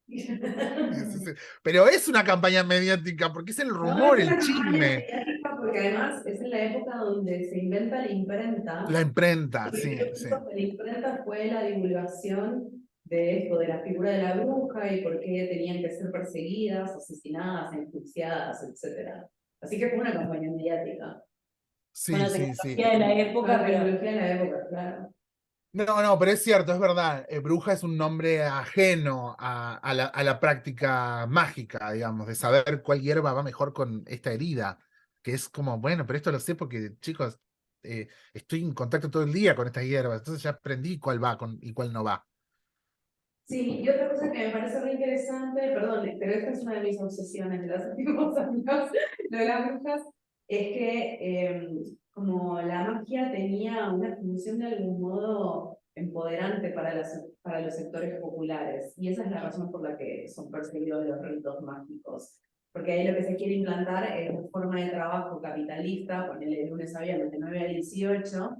XVI, pero es una campaña mediática porque es el No, rumor, es el una campaña chisme, mediática porque además es en la época donde se inventa la imprenta. la imprenta, Y sí, creo sí. que la imprenta fue la divulgación de esto, de la figura de la bruja y por qué tenían que ser perseguidas, asesinadas, enjuiciadas, etc. Así que fue una campaña mediática. Con Sí, la sí, sí. tecnología de la Con época, la pero tecnología de la época, claro. No, no, pero es cierto, es verdad. Bruja es un nombre ajeno a la práctica mágica, digamos, de saber cuál hierba va mejor con esta herida. Que es como, bueno, pero esto lo sé porque, chicos, estoy en contacto todo el día con estas hierbas, entonces ya aprendí cuál va y cuál no va. Sí, y otra cosa que me parece muy interesante, perdón, pero esta es una de mis obsesiones de los últimos años, lo de las brujas, es que como la magia tenía una función de algún modo empoderante para los sectores populares, y esa es la razón por la que son perseguidos los ritos mágicos. Porque ahí lo que se quiere implantar es una forma de trabajo capitalista, ponerle de lunes a viernes de 9 a 18,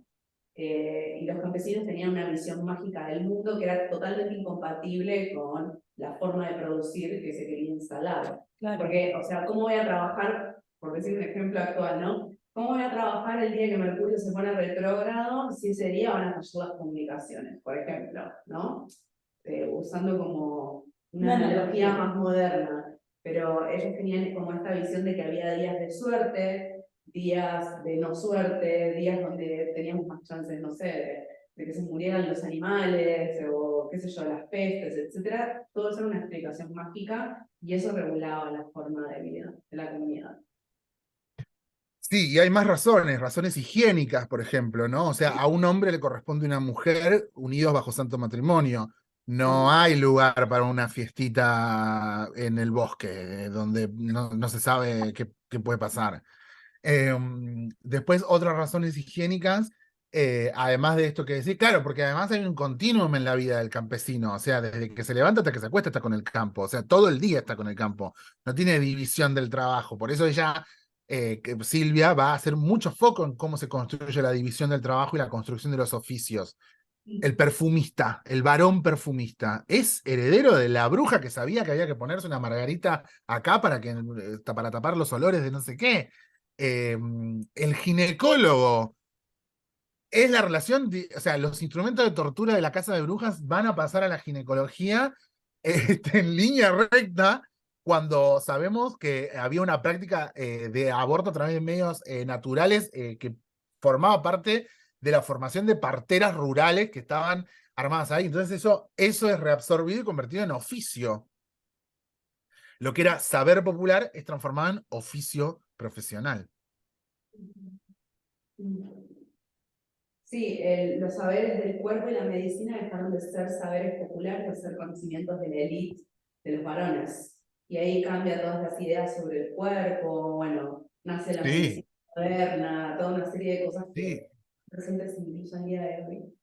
y los campesinos tenían una visión mágica del mundo que era totalmente incompatible con la forma de producir que se quería instalar. claro. Porque, o sea, ¿cómo voy a trabajar, por decir un ejemplo actual, ¿no? ¿Cómo voy a trabajar el día que Mercurio se pone retrógrado si ese día van a fallar las comunicaciones, por ejemplo, ¿no? Usando como una analogía más moderna. Pero ellos tenían como esta visión de que había días de suerte, días de no suerte, días donde teníamos más chances, no sé, de que se murieran los animales o qué sé yo, las pestes, etcétera. Todo eso era una explicación mágica y eso regulaba la forma de vida de la comunidad. Sí, y hay más razones, razones higiénicas, por ejemplo, ¿no? O sea, a un hombre le corresponde una mujer unidos bajo santo matrimonio. No hay lugar para una fiestita en el bosque, donde no se sabe qué puede pasar. Después, otras razones higiénicas, además de esto que decir, claro, porque además hay un continuum en la vida del campesino, o sea, desde que se levanta hasta que se acuesta está con el campo, o sea, todo el día está con el campo, no tiene división del trabajo, por eso ella, que Silvia, va a hacer mucho foco en cómo se construye la división del trabajo y la construcción de los oficios. El perfumista, el varón perfumista, es heredero de la bruja que sabía que había que ponerse una margarita acá para tapar los olores de no sé qué. El ginecólogo es la relación, o sea, los instrumentos de tortura de la casa de brujas van a pasar a la ginecología en línea recta cuando sabemos que había una práctica de aborto a través de medios naturales que formaba parte de la formación de parteras rurales que estaban armadas ahí. Entonces eso es reabsorbido y convertido en oficio. Lo que era saber popular es transformado en oficio profesional. Sí, los saberes del cuerpo y la medicina dejaron de ser saberes populares, de ser conocimientos de la élite de los varones. Y ahí cambia todas las ideas sobre el cuerpo, bueno, nace la Sí, medicina moderna, toda una serie de cosas sí. que presentes incluso el día de hoy.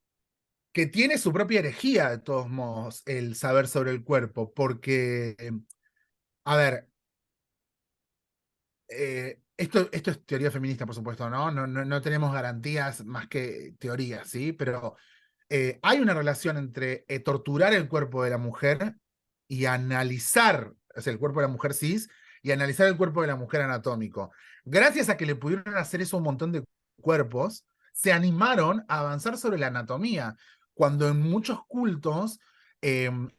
Que tiene su propia herejía, de todos modos, el saber sobre el cuerpo, porque, a ver, esto es teoría feminista, por supuesto, ¿no? No tenemos garantías más que teorías, ¿sí? Pero hay una relación entre torturar el cuerpo de la mujer y analizar, o sea, el cuerpo de la mujer cis, y analizar el cuerpo de la mujer anatómico. Gracias a que le pudieron hacer eso a un montón de cuerpos, se animaron a avanzar sobre la anatomía, cuando en muchos cultos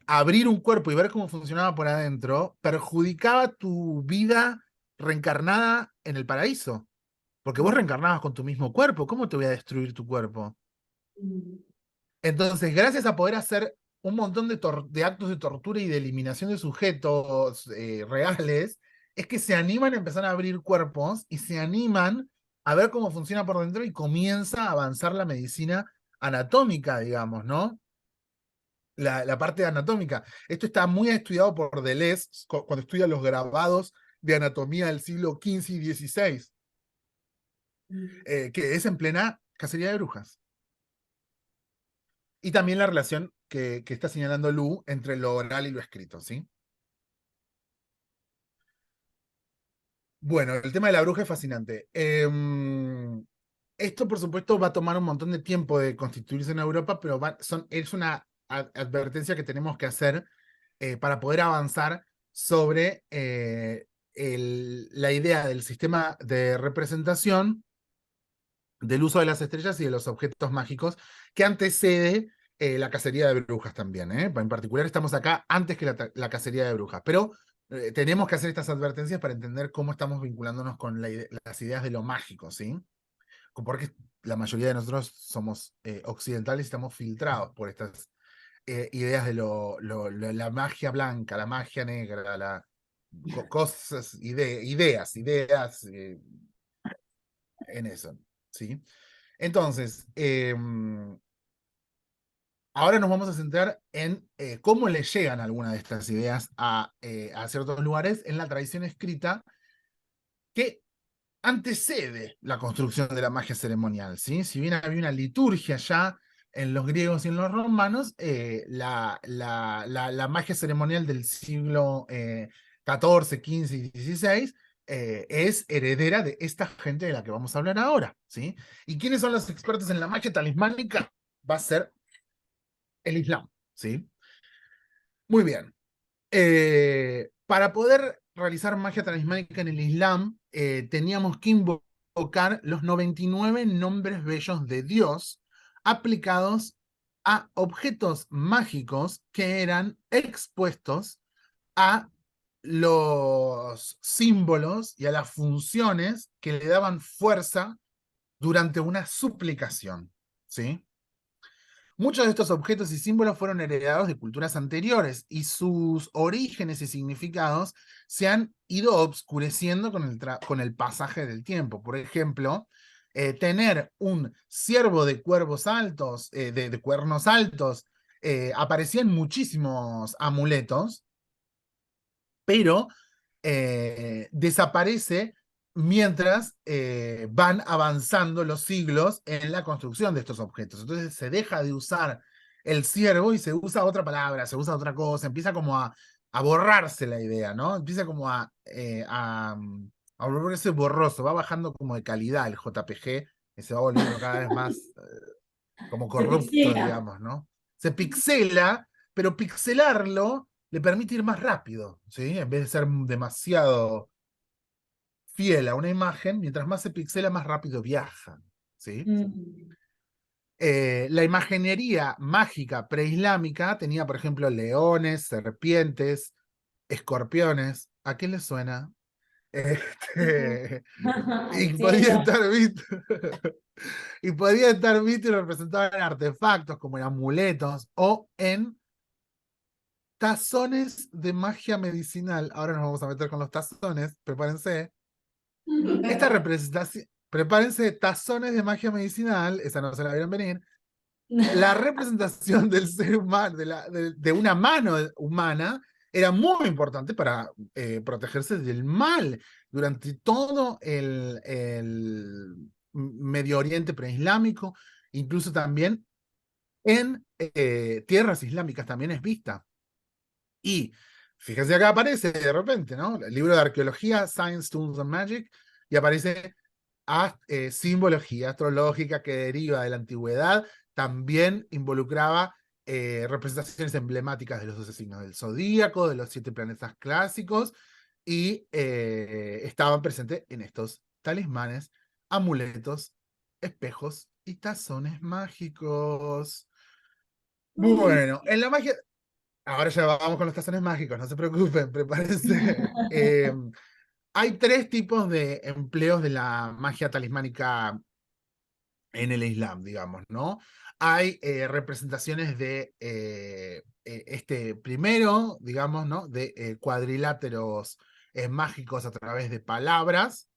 abrir un cuerpo y ver cómo funcionaba por adentro perjudicaba tu vida reencarnada en el paraíso. Porque vos reencarnabas con tu mismo cuerpo, ¿cómo te voy a destruir tu cuerpo? Entonces, gracias a poder hacer un montón de actos de tortura y de eliminación de sujetos reales, es que se animan a empezar a abrir cuerpos y se animan a ver cómo funciona por dentro y comienza a avanzar la medicina anatómica, digamos, ¿no? La parte anatómica. Esto está muy estudiado por Deleuze cuando estudia los grabados de anatomía del siglo XV y XVI, que es en plena cacería de brujas. Y también la relación que está señalando Lu entre lo oral y lo escrito, ¿sí? Bueno, el tema de la bruja es fascinante. Esto, por supuesto, va a tomar un montón de tiempo de constituirse en Europa, pero es una advertencia que tenemos que hacer para poder avanzar sobre la idea del sistema de representación del uso de las estrellas y de los objetos mágicos que antecede la cacería de brujas también. En particular estamos acá antes que la cacería de brujas, pero tenemos que hacer estas advertencias para entender cómo estamos vinculándonos con las ideas de lo mágico, ¿sí? Porque la mayoría de nosotros somos occidentales y estamos filtrados por estas ideas de la magia blanca, la magia negra, cosas, ideas en eso, ¿sí? Entonces, ahora nos vamos a centrar en cómo le llegan algunas de estas ideas a ciertos lugares en la tradición escrita que antecede la construcción de la magia ceremonial, ¿sí? Si bien había una liturgia ya en los griegos y en los romanos, la magia ceremonial del siglo XIV, XV y XVI es heredera de esta gente de la que vamos a hablar ahora, ¿sí? ¿Y quiénes son los expertos en la magia talismánica? Va a ser el Islam, ¿sí? Muy bien. Para poder realizar magia talismánica en el Islam, teníamos que invocar los 99 nombres bellos de Dios aplicados a objetos mágicos que eran expuestos a los símbolos y a las funciones que le daban fuerza durante una suplicación, ¿sí? Muchos de estos objetos y símbolos fueron heredados de culturas anteriores y sus orígenes y significados se han ido obscureciendo con el pasaje del tiempo. Por ejemplo, tener un ciervo de cuervos altos, de cuernos altos, aparecía en muchísimos amuletos, pero desaparece mientras van avanzando los siglos en la construcción de estos objetos. Entonces se deja de usar el ciervo y se usa otra palabra, se usa otra cosa, empieza como a borrarse la idea, ¿no? Empieza como a volverse borroso, va bajando como de calidad el JPG y se va volviendo cada vez más como Se corrupto, pixela. digamos, ¿no? Se pixela, pero pixelarlo le permite ir más rápido, ¿sí? En vez de ser demasiado fiel a una imagen, mientras más se pixela, más rápido viaja, ¿sí? La imaginería mágica preislámica tenía, por ejemplo, leones, serpientes, escorpiones. ¿A qué le suena? El Y podía cielo. estar visto. Y podía estar visto y representado en artefactos como en amuletos o en tazones de magia medicinal. Ahora nos vamos a meter con los tazones, prepárense. Esta representación, prepárense, tazones de magia medicinal, esa no se la vieron venir. La representación del ser humano, de una mano humana, era muy importante para protegerse del mal durante todo el Medio Oriente preislámico, incluso también en tierras islámicas también es vista. Y Fíjense acá aparece de repente, ¿no? El libro de arqueología, Science, Tools and Magic, y aparece simbología astrológica que deriva de la antigüedad, también involucraba representaciones emblemáticas de los 12 signos del zodíaco, de los 7 planetas clásicos, y estaban presentes en estos talismanes, amuletos, espejos y tazones mágicos. Bueno, en la magia, ahora ya vamos con los tazones mágicos, no se preocupen, prepárense. Hay 3 tipos de empleos de la magia talismánica en el Islam, digamos, ¿no? Hay representaciones de este primero, digamos, ¿no? De cuadriláteros mágicos a través de palabras,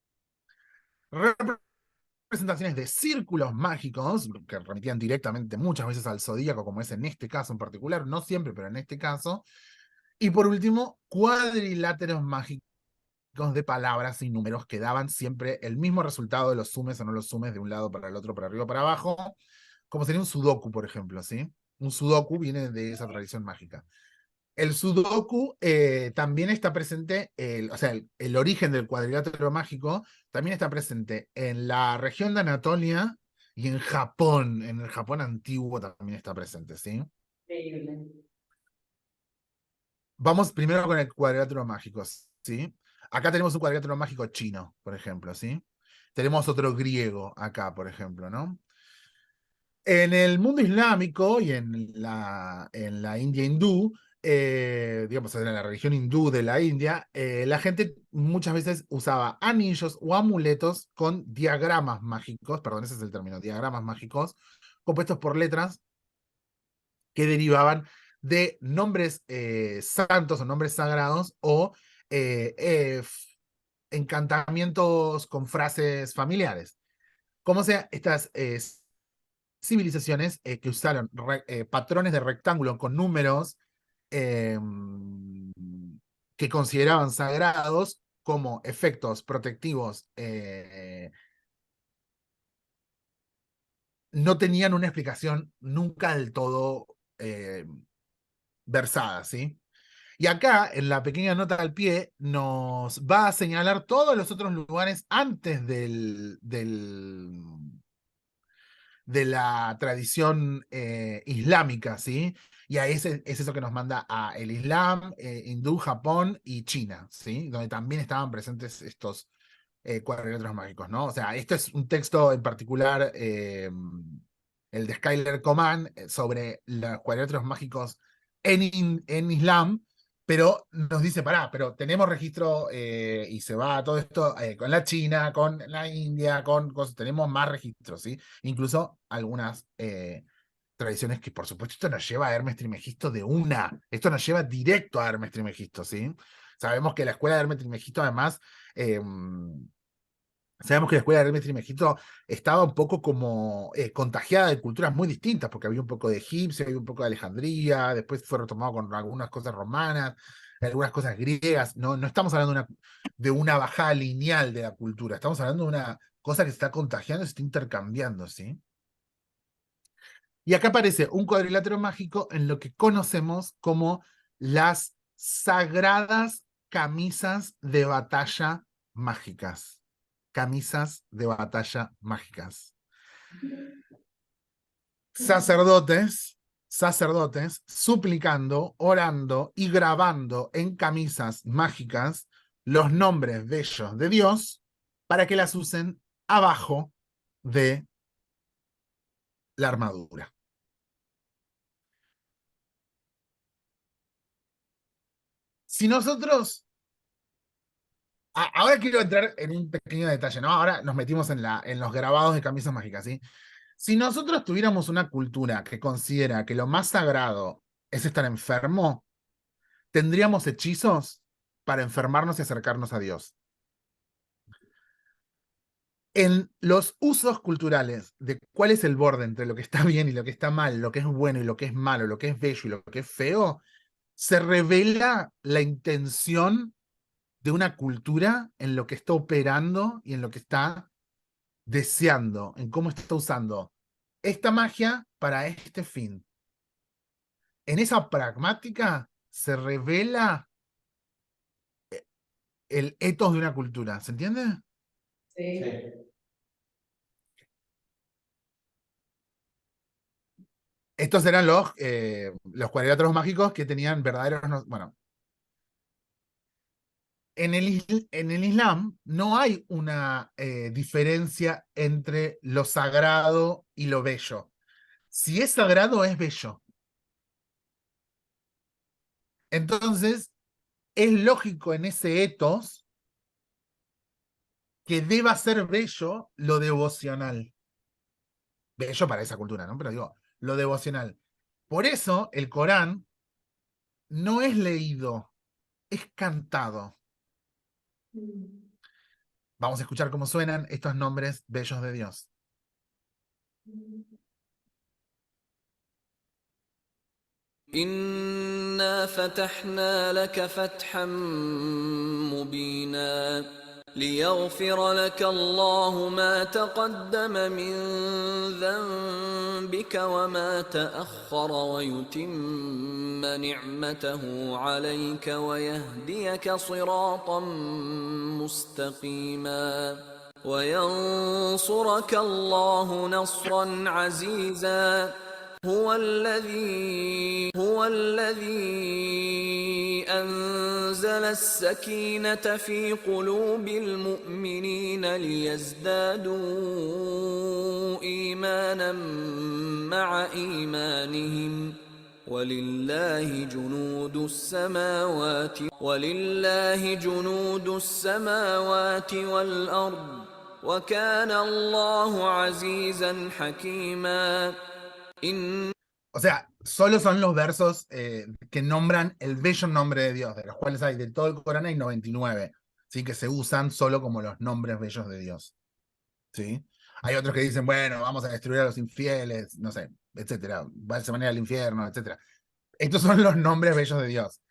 representaciones de círculos mágicos, que remitían directamente muchas veces al zodíaco, como es en este caso en particular, no siempre, pero en este caso, y por último, cuadriláteros mágicos de palabras y números que daban siempre el mismo resultado de los sumes o no los sumes de un lado para el otro, para arriba o para abajo, como sería un sudoku, por ejemplo, ¿sí? Un sudoku viene de esa tradición mágica. El sudoku también está presente, o sea, el origen del cuadrilátero mágico también está presente en la región de Anatolia y en Japón, en el Japón antiguo también está presente, ¿sí? Increíble. Vamos primero con el cuadrilátero mágico, ¿sí? Acá tenemos un cuadrilátero mágico chino, por ejemplo, ¿sí? Tenemos otro griego acá, por ejemplo, ¿no? En el mundo islámico y en la India hindú, digamos, en la religión hindú de la India, la gente muchas veces usaba anillos o amuletos con diagramas mágicos, perdón, ese es el término, diagramas mágicos, compuestos por letras que derivaban de nombres santos o nombres sagrados o encantamientos con frases familiares. Como sea, estas civilizaciones que usaron patrones de rectángulo con números eh, que consideraban sagrados como efectos protectivos, no tenían una explicación nunca del todo versada, ¿sí? Y acá, en la pequeña nota al pie, nos va a señalar todos los otros lugares antes de la tradición islámica, ¿sí? Y ahí es eso que nos manda a el Islam, hindú, Japón y China, ¿sí? Donde también estaban presentes estos cuadriláteros mágicos, ¿no? O sea, este es un texto en particular, el de Skyler Coman, sobre los cuadriláteros mágicos en Islam, pero nos dice, pará, pero tenemos registro y se va todo esto con la China, con la India, con cosas, tenemos más registros, ¿sí? Incluso algunas tradiciones que, por supuesto, esto nos lleva a Hermes Trismegisto de una, esto nos lleva directo a Hermes Trismegisto, ¿sí? Sabemos que la escuela de Hermes Trismegisto, además, sabemos que la escuela de Hermes Trismegisto estaba un poco como contagiada de culturas muy distintas, porque había un poco de egipcio, había un poco de Alejandría, después fue retomado con algunas cosas romanas, algunas cosas griegas. No, no estamos hablando de una bajada lineal de la cultura, estamos hablando de una cosa que se está contagiando, se está intercambiando, ¿sí? Y acá aparece un cuadrilátero mágico en lo que conocemos como las sagradas camisas de batalla mágicas. Camisas de batalla mágicas. Sacerdotes suplicando, orando y grabando en camisas mágicas los nombres bellos de Dios para que las usen abajo de la armadura. Si nosotros, ahora quiero entrar en un pequeño detalle, ¿no? Ahora nos metimos en los grabados de camisas mágicas, ¿sí? Si nosotros tuviéramos una cultura que considera que lo más sagrado es estar enfermo, tendríamos hechizos para enfermarnos y acercarnos a Dios. En los usos culturales de cuál es el borde entre lo que está bien y lo que está mal, lo que es bueno y lo que es malo, lo que es bello y lo que es feo, se revela la intención de una cultura en lo que está operando y en lo que está deseando, en cómo está usando esta magia para este fin. En esa pragmática se revela el ethos de una cultura. ¿Se entiende? Sí. Estos eran los cuadriláteros mágicos que tenían verdaderos. Bueno, en el Islam no hay una diferencia entre lo sagrado y lo bello. Si es sagrado, es bello. Entonces, es lógico en ese ethos que deba ser bello lo devocional. Bello para esa cultura, ¿no? Pero digo, lo devocional. Por eso el Corán no es leído, es cantado. Vamos a escuchar cómo suenan estos nombres bellos de Dios. إنا فتحنا لك فتحا مبينا ليغفر لك الله ما تقدم من ذنبك وما تأخر ويتم نعمته عليك ويهديك صراطا مستقيما وينصرك الله نصرا عزيزا هو الذي أنزل السكينة في قلوب المؤمنين ليزدادوا إيمانا مع إيمانهم ولله جنود السماوات والأرض وكان الله عزيزا حكيما O sea, solo son los versos que nombran el bello nombre de Dios, de los cuales hay de todo el Corán hay 99, ¿sí? Que se usan solo como los nombres bellos de Dios. ¿Sí? Hay otros que dicen, bueno, vamos a destruir a los infieles, no sé, etcétera, se van a ir al infierno, etcétera. Estos son los nombres bellos de Dios.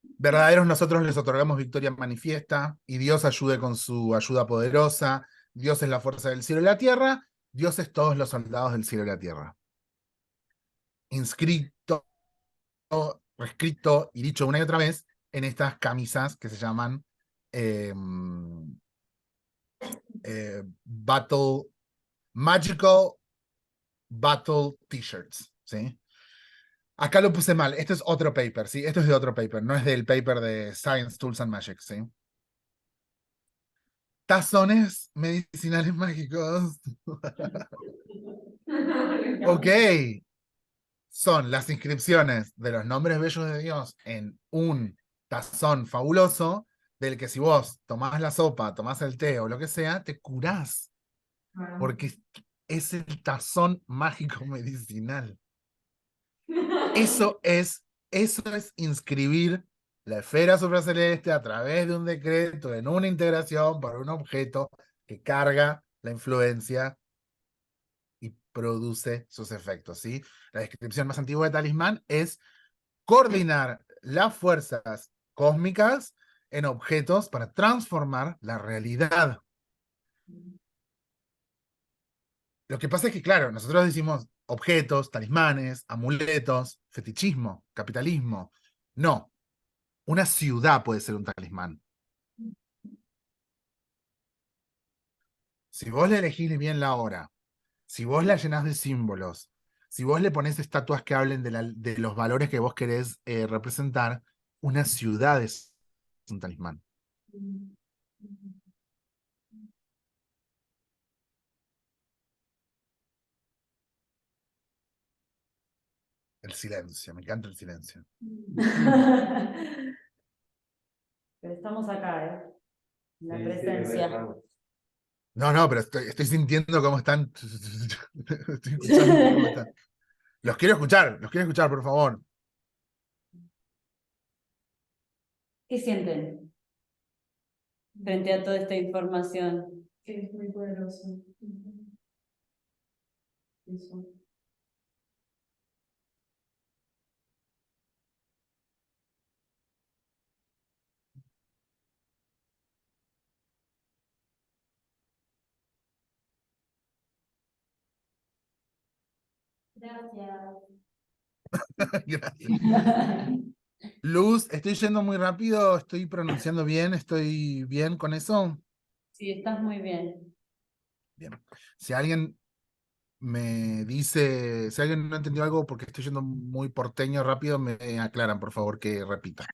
Verdaderos nosotros les otorgamos victoria manifiesta, y Dios ayude con su ayuda poderosa. Dios es la fuerza del cielo y la tierra, Dios es todos los soldados del cielo y la tierra. Inscrito, escrito y dicho una y otra vez en estas camisas que se llaman Magical Battle T-shirts, ¿sí? Acá lo puse mal, esto es otro paper, ¿sí? Esto es de otro paper, no es del paper de Science, Tools and Magic, ¿sí? Tazones medicinales mágicos. Ok. Son las inscripciones de los nombres bellos de Dios en un tazón fabuloso, del que si vos tomás la sopa, tomás el té o lo que sea, te curás. Porque es el tazón mágico medicinal. Eso es inscribir la esfera supraceleste a través de un decreto en una integración por un objeto que carga la influencia y produce sus efectos, ¿sí? La descripción más antigua de talismán es coordinar las fuerzas cósmicas en objetos para transformar la realidad. Lo que pasa es que, claro, nosotros decimos objetos, talismanes, amuletos, fetichismo, capitalismo. No, una ciudad puede ser un talismán. Si vos le elegís bien la hora, si vos la llenás de símbolos, si vos le ponés estatuas que hablen de los valores que vos querés representar, una ciudad es un talismán. El silencio, me encanta el silencio. Pero estamos acá, ¿eh? En la presencia. No, pero estoy sintiendo cómo están. Estoy escuchando cómo están. Los quiero escuchar, por favor. ¿Qué sienten frente a toda esta información? Que es muy poderoso. Eso. Gracias. Gracias. Luz, estoy yendo muy rápido, estoy pronunciando bien, estoy bien con eso. Sí, estás muy bien. Bien. Si alguien me dice, si alguien no entendió algo porque estoy yendo muy porteño rápido, me aclaran, por favor, que repita.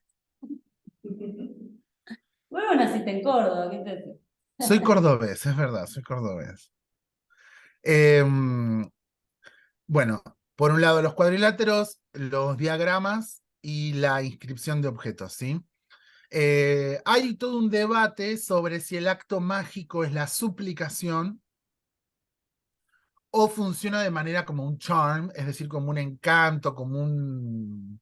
Bueno, naciste en Córdoba, ¿qué te... Soy cordobés, es verdad, soy cordobés. Em, bueno, por un lado los cuadriláteros, los diagramas y la inscripción de objetos, ¿sí? Hay todo un debate sobre si el acto mágico es la suplicación o funciona de manera como un charm, es decir, como un encanto, como un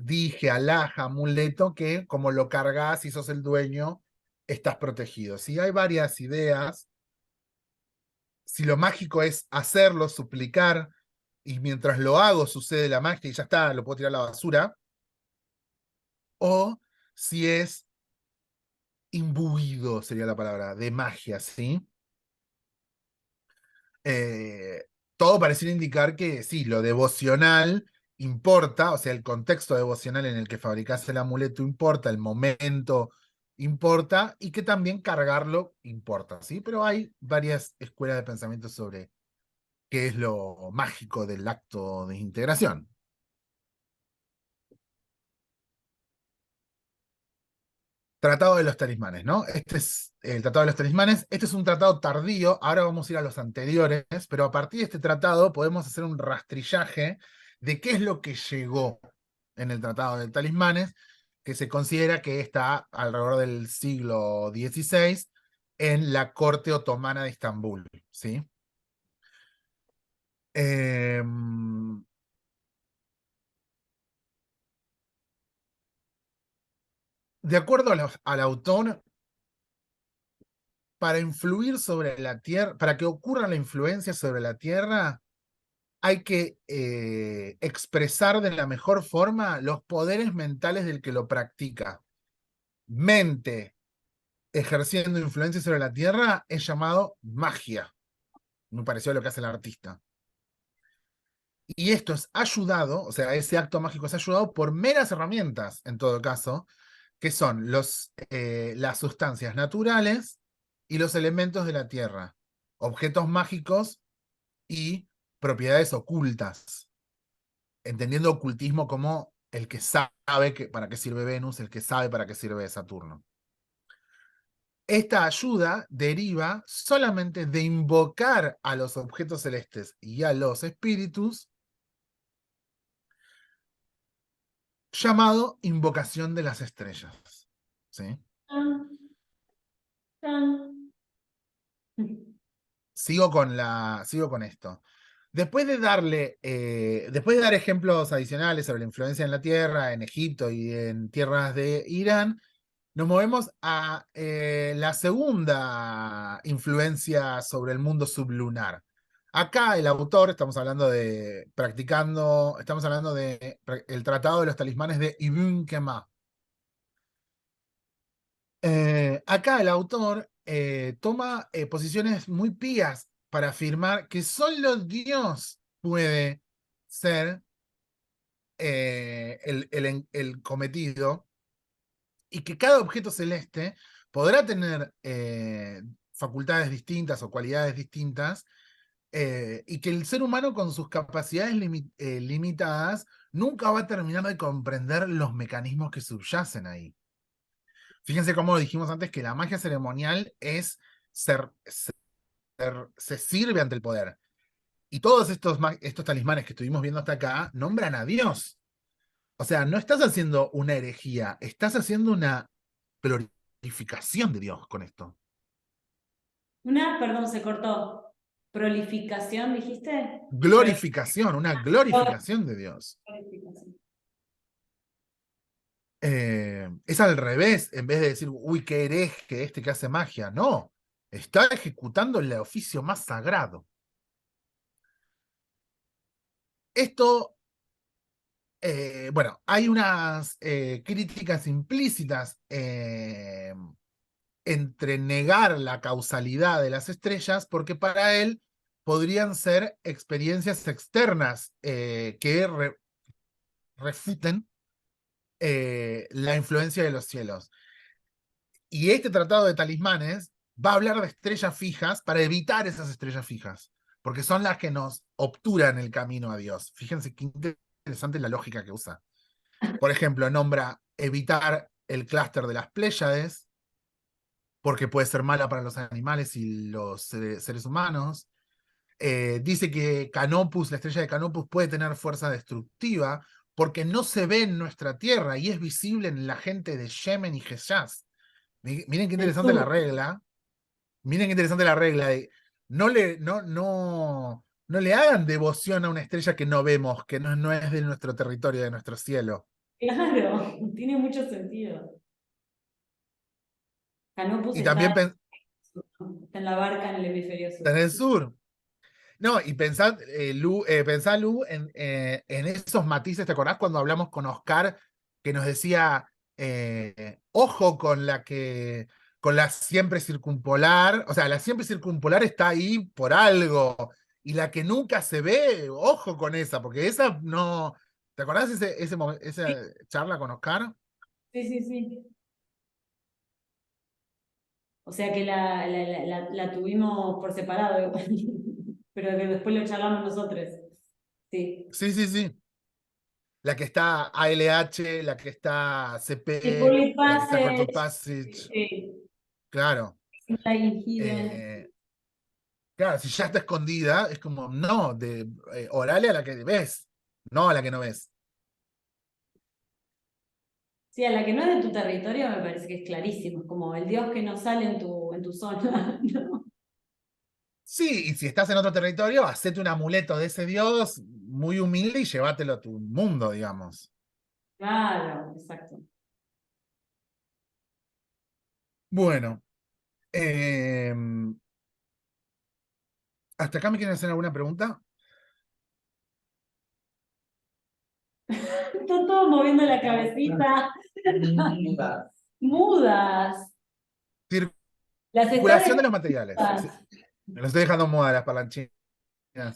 dije, alhaja, amuleto, que como lo cargas y sos el dueño, estás protegido. Sí, hay varias ideas. Si lo mágico es hacerlo, suplicar, y mientras lo hago sucede la magia y ya está, lo puedo tirar a la basura, o si es imbuido, sería la palabra, de magia, ¿sí? Eh, Todo pareciera indicar que sí, lo devocional importa, o sea, el contexto devocional en el que fabricás el amuleto importa, el momento importa, y que también cargarlo importa, ¿sí? Pero hay varias escuelas de pensamiento sobre qué es lo mágico del acto de integración. Tratado de los talismanes, ¿no? Este es el Tratado de los Talismanes. Este es un tratado tardío, ahora vamos a ir a los anteriores, pero a partir de este tratado podemos hacer un rastrillaje de qué es lo que llegó en el Tratado de Talismanes, que se considera que está alrededor del siglo XVI en la corte otomana de Estambul, ¿sí? Eh, de acuerdo al autor, para influir sobre la Tierra, para que ocurra la influencia sobre la Tierra, hay que expresar de la mejor forma los poderes mentales del que lo practica. Mente ejerciendo influencia sobre la Tierra es llamado magia. Me pareció lo que hace el artista. Y esto es ayudado, o sea, ese acto mágico es ayudado por meras herramientas, en todo caso, que son las sustancias naturales y los elementos de la Tierra, objetos mágicos y propiedades ocultas, entendiendo ocultismo como el que sabe para qué sirve Venus, el que sabe para qué sirve Saturno. Esta ayuda deriva solamente de invocar a los objetos celestes y a los espíritus, llamado invocación de las estrellas. ¿Sí? Tan, tan. Sigo con esto. Después de dar ejemplos adicionales sobre la influencia en la Tierra, en Egipto y en tierras de Irán, nos movemos a la segunda influencia sobre el mundo sublunar. Acá el autor, estamos hablando de el Tratado de los Talismanes de Ibn Kemah. Acá el autor toma posiciones muy pías para afirmar que solo Dios puede ser el cometido y que cada objeto celeste podrá tener facultades distintas o cualidades distintas, y que el ser humano con sus capacidades limitadas nunca va a terminar de comprender los mecanismos que subyacen ahí. Fíjense cómo dijimos antes que la magia ceremonial es se sirve ante el poder. Y todos estos talismanes que estuvimos viendo hasta acá nombran a Dios. O sea, no estás haciendo una herejía, estás haciendo una glorificación de Dios con esto. Perdón, se cortó. ¿Prolificación, dijiste? Glorificación, una glorificación de Dios. Prolificación. Es al revés, en vez de decir, uy, qué hereje este que hace magia. No, está ejecutando el oficio más sagrado. Esto, bueno, hay unas críticas implícitas entre negar la causalidad de las estrellas, porque para él podrían ser experiencias externas que refuten la influencia de los cielos. Y este tratado de talismanes va a hablar de estrellas fijas para evitar esas estrellas fijas, porque son las que nos obturan el camino a Dios. Fíjense qué interesante la lógica que usa. Por ejemplo, nombra evitar el clúster de las Pléyades, porque puede ser mala para los animales y los seres humanos. Dice que Canopus, la estrella de Canopus, puede tener fuerza destructiva porque no se ve en nuestra Tierra y es visible en la gente de Yemen y Hejaz. Miren qué interesante la regla. Miren qué interesante la regla de no le hagan devoción a una estrella que no vemos, que no es de nuestro territorio, de nuestro cielo. Claro, tiene mucho sentido. Canopus Y también está en la barca en el hemisferio sur. en el sur. No, y pensá, Lu, en esos matices. ¿Te acordás cuando hablamos con Oscar que nos decía, ojo con la siempre circumpolar? O sea, la siempre circumpolar está ahí por algo, y la que nunca se ve, ojo con esa, porque esa no. ¿Te acordás esa charla con Oscar? Sí, sí, sí. O sea que la tuvimos por separado, pero que después lo charlamos nosotros. Sí. Sí, sí, sí. La que está ALH, la que está El CP, Poly la que está Quartus Passage, Passage. sí. Claro. Flying Hidden. Eh, claro, si ya está escondida, es como, no, orale a la que ves, no a la que no ves. Sí, a la que no es de tu territorio me parece que es clarísimo, es como el dios que no sale en tu zona, ¿no? Sí, y si estás en otro territorio, hacete un amuleto de ese dios muy humilde y llévatelo a tu mundo, digamos. Claro, exacto. Bueno, eh, ¿hasta acá me quieren hacer alguna pregunta? Están todos moviendo la cabecita. Mudas. Las Circulación de están los materiales. Sí, mudas. me lo estoy dejando muda las parlanchinas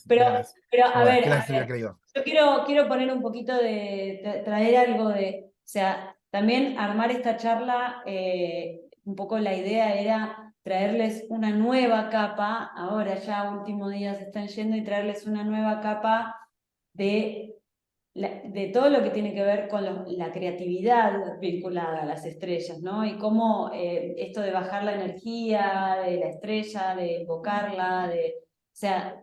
Pero, de las pero a mudas. ver, ¿Qué a las había ver, creído? yo quiero poner un poquito traer algo o sea, también armar esta charla, un poco la idea era traerles una nueva capa, ahora ya últimos días se están yendo y traerles una nueva capa de, de todo lo que tiene que ver con la creatividad vinculada a las estrellas, ¿no? Y cómo esto de bajar la energía de la estrella, de invocarla, o sea,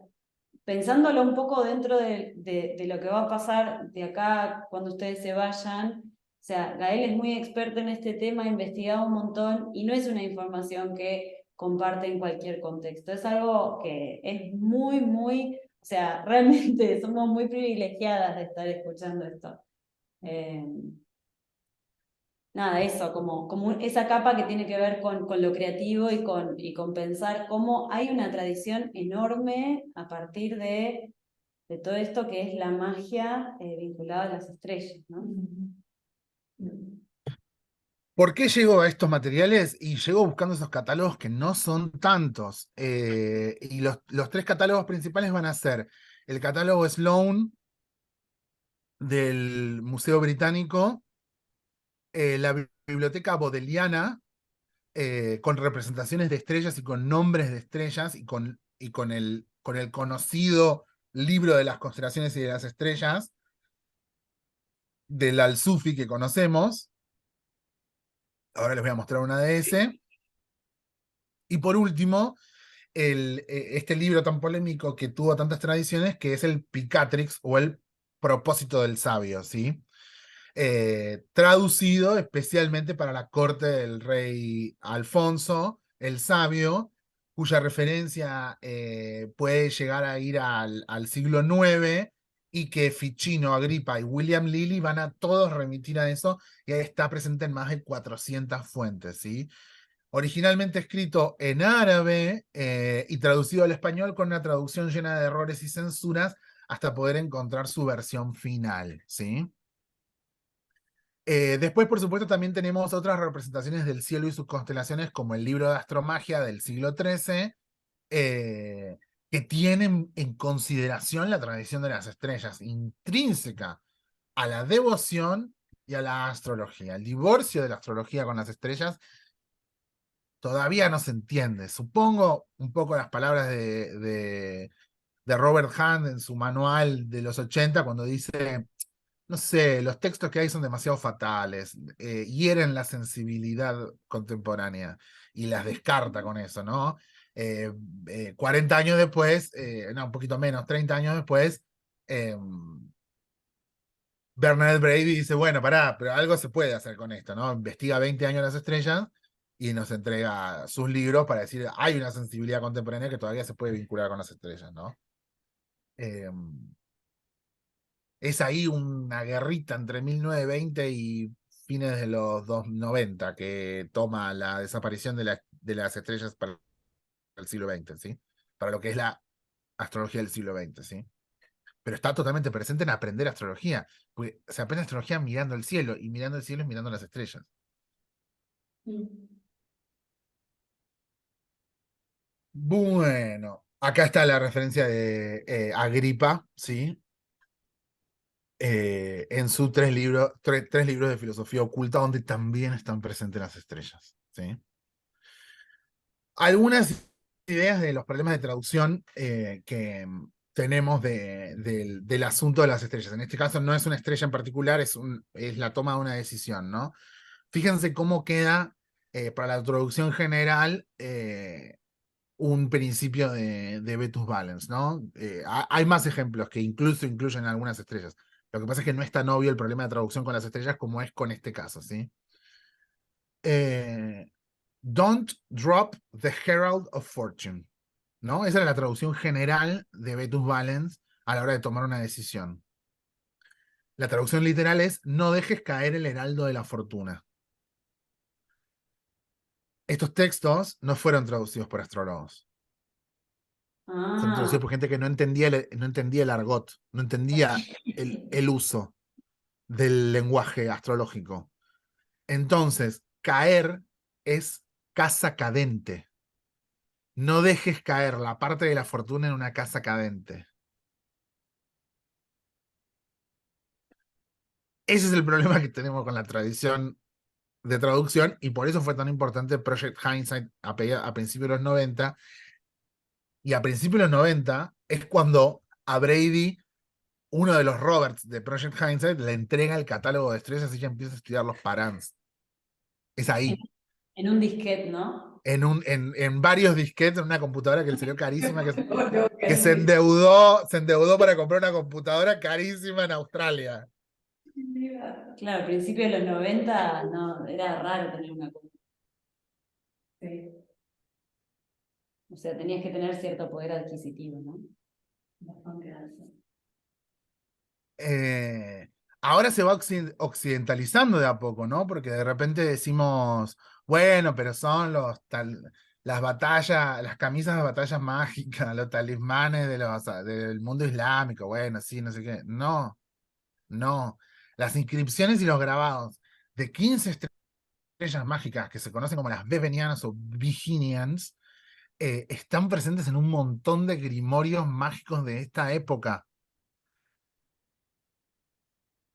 pensándolo un poco dentro de lo que va a pasar de acá cuando ustedes se vayan, o sea, Gael es muy experto en este tema, ha investigado un montón y no es una información que comparte en cualquier contexto, es algo que es muy, muy, o sea, realmente somos muy privilegiadas de estar escuchando esto. Nada, eso, como esa capa que tiene que ver con lo creativo y con pensar cómo hay una tradición enorme a partir de todo esto que es la magia vinculada a las estrellas, ¿no? ¿Por qué llego a estos materiales? Y llego buscando esos catálogos que no son tantos. Y los tres catálogos principales van a ser el catálogo Sloan del Museo Británico, la Biblioteca Bodleiana, con representaciones de estrellas y con nombres de estrellas y con el conocido libro de las constelaciones y de las estrellas del Al-Sufi que conocemos. Ahora les voy a mostrar una de ese. Y por último, este libro tan polémico que tuvo tantas tradiciones, que es el Picatrix o el Propósito del Sabio, ¿sí? Traducido especialmente para la corte del rey Alfonso el Sabio, cuya referencia puede llegar a ir al siglo IX, y que Ficino, Agripa y William Lilly van a todos remitir a eso, y ahí está presente en más de 400 fuentes, ¿sí? Originalmente escrito en árabe y traducido al español con una traducción llena de errores y censuras hasta poder encontrar su versión final, ¿sí? Después, por supuesto, también tenemos otras representaciones del cielo y sus constelaciones, como el libro de astromagia del siglo XIII, eh, que tienen en consideración la tradición de las estrellas, intrínseca a la devoción y a la astrología. El divorcio de la astrología con las estrellas todavía no se entiende. Supongo un poco las palabras de Robert Hunt en su manual de los 80 cuando dice, no sé, los textos que hay son demasiado fatales, hieren la sensibilidad contemporánea y las descarta con eso, ¿no? 40 años después, no, un poquito menos, 30 años después, eh, Bernard Brady dice, bueno, pará, pero algo se puede hacer con esto, ¿no? Investiga 20 años las estrellas y nos entrega sus libros para decir, hay una sensibilidad contemporánea que todavía se puede vincular con las estrellas, ¿no? Eh, es ahí una guerrita entre 1920 y fines de los 90 que toma la desaparición de las estrellas para el siglo XX, ¿sí? Para lo que es la astrología del siglo XX, ¿sí? Pero está totalmente presente en aprender astrología, porque se aprende astrología mirando el cielo, y mirando el cielo es mirando las estrellas. Bueno, acá está la referencia de Agripa, ¿sí? En sus tres libros de filosofía oculta, donde también están presentes las estrellas, ¿sí? Algunas ideas de los problemas de traducción que tenemos del asunto de las estrellas. En este caso no es una estrella en particular, es la toma de una decisión, ¿no? Fíjense cómo queda para la traducción general un principio de Vetus Valens, ¿no? Hay más ejemplos que incluso incluyen algunas estrellas. Lo que pasa es que no es tan obvio el problema de traducción con las estrellas como es con este caso, ¿sí? Don't drop the Herald of Fortune, ¿no? Esa era la traducción general de Vetus Valens a la hora de tomar una decisión. La traducción literal es no dejes caer el heraldo de la fortuna. Estos textos no fueron traducidos por astrólogos. Fueron Ah, traducidos por gente que no entendía el argot, no entendía el uso del lenguaje astrológico. Entonces, caer es casa cadente. No dejes caer la parte de la fortuna en una casa cadente. Ese es el problema que tenemos con la tradición de traducción y por eso fue tan importante Project Hindsight a principios de los 90. Y a principios de los 90 es cuando a Brady, uno de los Roberts de Project Hindsight, le entrega el catálogo de estrellas y ella empieza a estudiar los parans. Es en, ahí. en un disquete, ¿no? En varios disquetes, en una computadora que le salió carísima, que Sí. se endeudó para comprar una computadora carísima en Australia. Claro, al principio de los 90 no, era raro tener una computadora. Sí, O sea, tenías que tener cierto poder adquisitivo, ¿no? bastante alto. Eh, ahora se va occidentalizando de a poco, ¿no? Porque de repente decimos, bueno, pero son las batallas, las camisas de batallas mágicas, los talismanes del mundo islámico, bueno, sí, no sé qué. No, no. Las inscripciones y los grabados de 15 estrellas mágicas que se conocen como las Bevenianas o Viginians, están presentes en un montón de grimorios mágicos de esta época.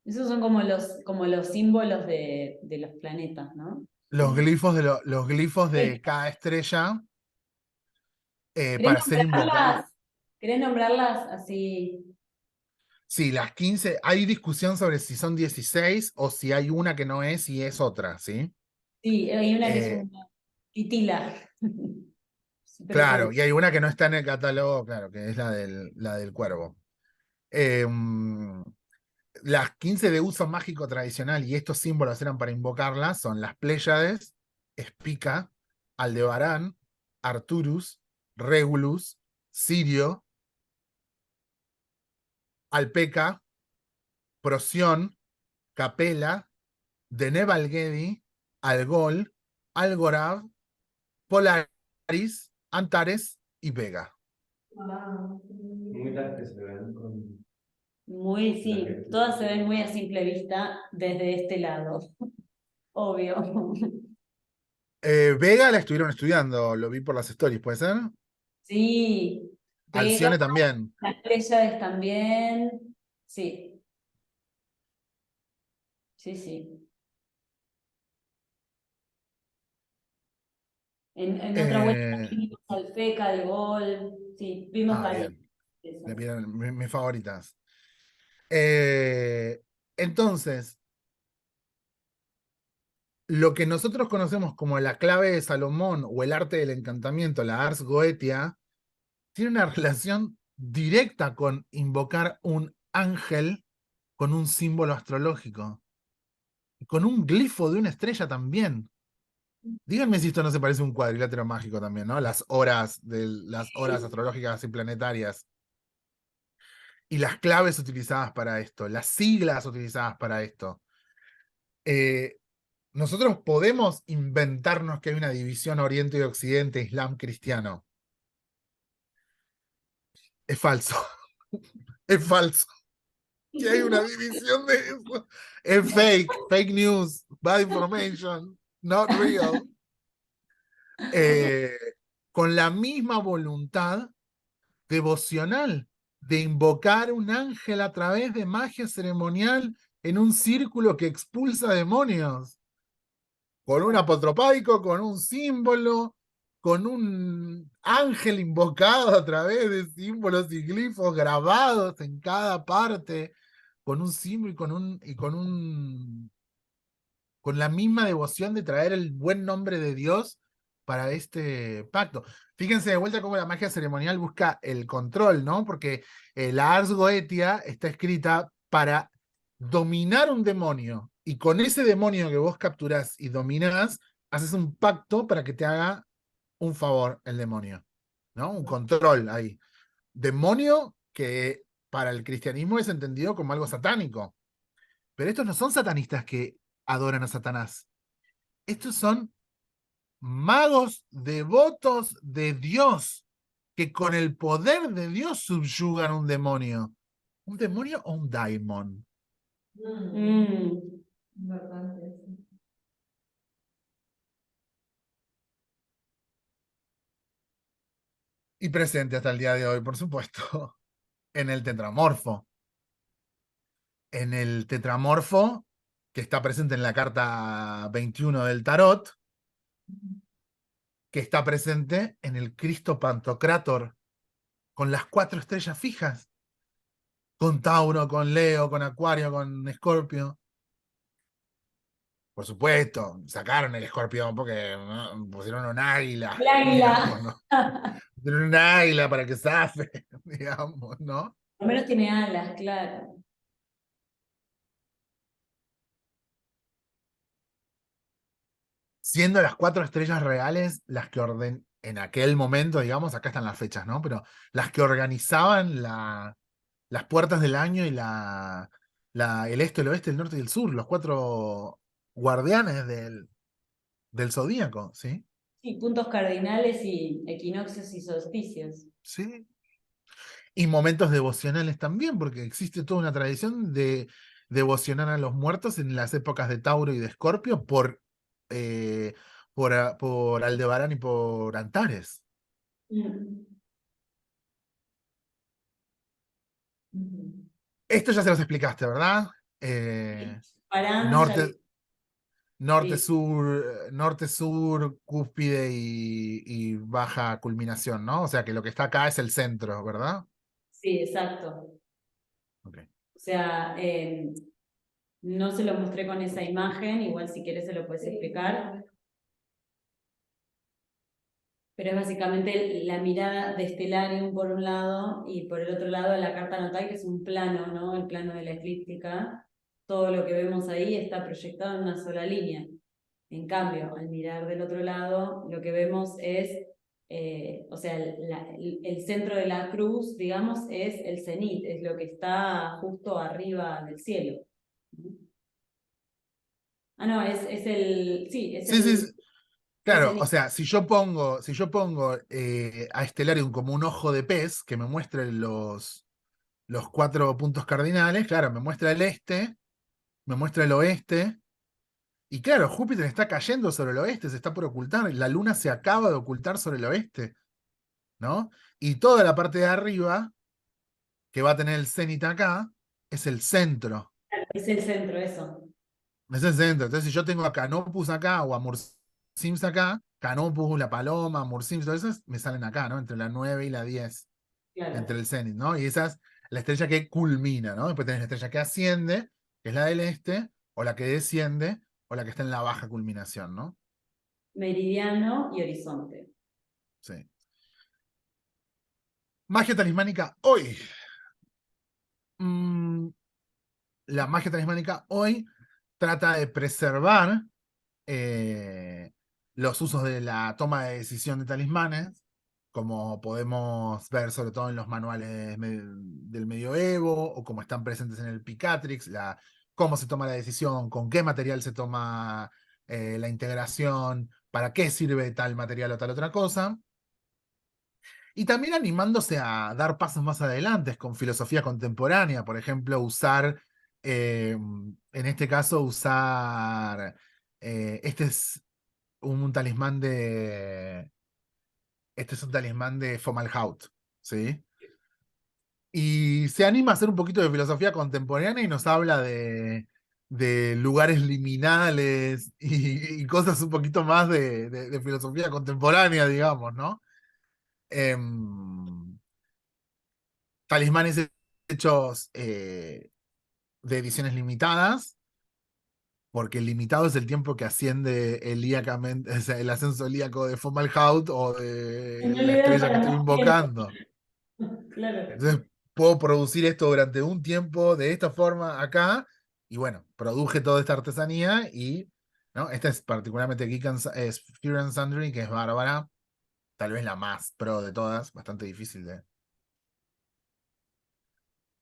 Esos son como los símbolos de los planetas, ¿no? Los glifos Sí. de cada estrella ¿Querés para ser invocada. nombrarlas? ¿Querés nombrarlas así? Sí, las 15, hay discusión sobre si son 16 o si hay una que no es y es otra, ¿sí? Sí, hay una que es Eh, una titila. Pero claro, son, y hay una que no está en el catálogo, claro, que es la del cuervo. Eh, las 15 de uso mágico tradicional y estos símbolos eran para invocarlas son las Pléyades, Spica, Aldebarán, Arturus, Regulus, Sirio, Alpeca, Procyon, Capela, Deneb Algedi, Algol, Algorab, Polaris, Antares y Vega. Wow. Muy las que se ven con muy, la sí, gente. todas se ven muy a simple vista desde este lado, obvio. Vega la estuvieron estudiando, lo vi por las stories, ¿puede ser? Sí, Vega, Alcione también. las Pléyades también, sí, Sí, sí. En otra vuelta Eh, vimos al Feca, al Gol, sí, vimos varias. bien, de esas. bien, mis favoritas. Eh, entonces, lo que nosotros conocemos como la clave de Salomón o el arte del encantamiento, la Ars Goetia, tiene una relación directa con invocar un ángel con un símbolo astrológico, con un glifo de una estrella también. Díganme si esto no se parece a un cuadrilátero mágico también, ¿no? Las horas astrológicas y planetarias. Y las claves utilizadas para esto, las siglas utilizadas para esto. Eh, Nosotros podemos inventarnos que hay una división Oriente y Occidente, Islam, cristiano. Es falso. Es falso. Que hay una división de eso. Es fake news, bad information, not real. Eh, con la misma voluntad devocional de invocar un ángel a través de magia ceremonial en un círculo que expulsa demonios. Con un apotropaico, con un símbolo, con un ángel invocado a través de símbolos y glifos grabados en cada parte, con un símbolo con la misma devoción de traer el buen nombre de Dios para este pacto. Fíjense de vuelta cómo la magia ceremonial busca el control, ¿no? Porque la Ars Goetia está escrita para dominar un demonio. Y con ese demonio que vos capturás y dominás, haces un pacto para que te haga un favor el demonio, ¿no? Un control ahí. Demonio que para el cristianismo es entendido como algo satánico. Pero estos no son satanistas que adoran a Satanás. Estos son magos devotos de Dios que con el poder de Dios subyugan un demonio. ¿Un demonio o un daimon? Mm, Importante eso. Y presente hasta el día de hoy, por supuesto, en el tetramorfo. En el tetramorfo, que está presente en la carta 21 del tarot, que está presente en el Cristo Pantocrátor, con las 4 estrellas fijas, con Tauro, con Leo, con Acuario, con Escorpio. Por supuesto, sacaron el escorpión porque ¿no? Pusieron un águila, el digamos, águila. ¿no? Pusieron un águila para que zafe, digamos, ¿no? Al menos tiene alas, claro. Siendo las 4 estrellas reales las que en aquel momento, digamos, acá están las fechas, ¿no? Pero las que organizaban las puertas del año y el este, el oeste, el norte y el sur, los 4 guardianes del zodíaco, ¿sí? Sí, puntos cardinales y equinoccios y solsticios. Sí. Y momentos devocionales también, porque existe toda una tradición de devocionar a los muertos en las épocas de Tauro y de Escorpio eh, por Aldebarán y por Antares. Mm. Esto ya se los explicaste, ¿verdad? Parán, ya Norte, norte, sí, sur, norte, sur, cúspide y baja culminación, ¿no? O sea que lo que está acá es el centro, ¿verdad? sí, exacto. Ok. O sea, no se lo mostré con esa imagen, igual si quieres se lo puedes explicar, pero es básicamente la mirada de Stellarium por un lado y por el otro lado la carta natal, que es un plano, ¿no? El plano de la eclíptica. Todo lo que vemos ahí está proyectado en una sola línea. En cambio, al mirar del otro lado, lo que vemos es, o sea, el centro de la cruz, digamos, es el cenit, es lo que está justo arriba del cielo. Ah, no, es el, sí, es Sí, sí, sí. el Claro, o cenit. sea, si yo pongo a Stellarium como un ojo de pez que me muestre los 4 puntos cardinales, claro, me muestra el este, me muestra el oeste, y claro, Júpiter está cayendo sobre el oeste, se está por ocultar, la luna se acaba de ocultar sobre el oeste, ¿no? Y toda la parte de arriba, que va a tener el cenit acá, es el centro. Es el centro, eso. Es el centro. Entonces, si yo tengo a Canopus acá o a Mursims acá, Canopus, la paloma, Mursims, todas esas me salen acá, ¿no? Entre la 9 y la 10, Claro. entre el cenit, ¿no? Y esa es la estrella que culmina, ¿no? Después tenés la estrella que asciende, que es la del este, o la que desciende, o la que está en la baja culminación, ¿no? Meridiano y horizonte. Sí. Magia talismánica hoy. Mm, la magia talismánica hoy trata de preservar eh, los usos de la toma de decisión de talismanes, como podemos ver sobre todo en los manuales del medioevo, o como están presentes en el Picatrix, cómo se toma la decisión, con qué material se toma la integración, para qué sirve tal material o tal otra cosa. Y también animándose a dar pasos más adelante con filosofía contemporánea, por ejemplo, en este caso, este es un talismán este es un talismán de Fomalhaut, ¿sí? Y se anima a hacer un poquito de filosofía contemporánea y nos habla de lugares liminales y cosas un poquito más de filosofía contemporánea, digamos, ¿no? Em, Talismanes hechos de ediciones limitadas, porque el limitado es el tiempo que asciende helíacamente, o sea, el ascenso helíaco de Fomalhaut o Y de no la le da estrella que para estoy más tiempo. invocando. Claro. Entonces puedo producir esto durante un tiempo de esta forma acá, y bueno, produje toda esta artesanía y, ¿no? Esta es particularmente es Fear and Sundry, que es bárbara, tal vez la más pro de todas, bastante difícil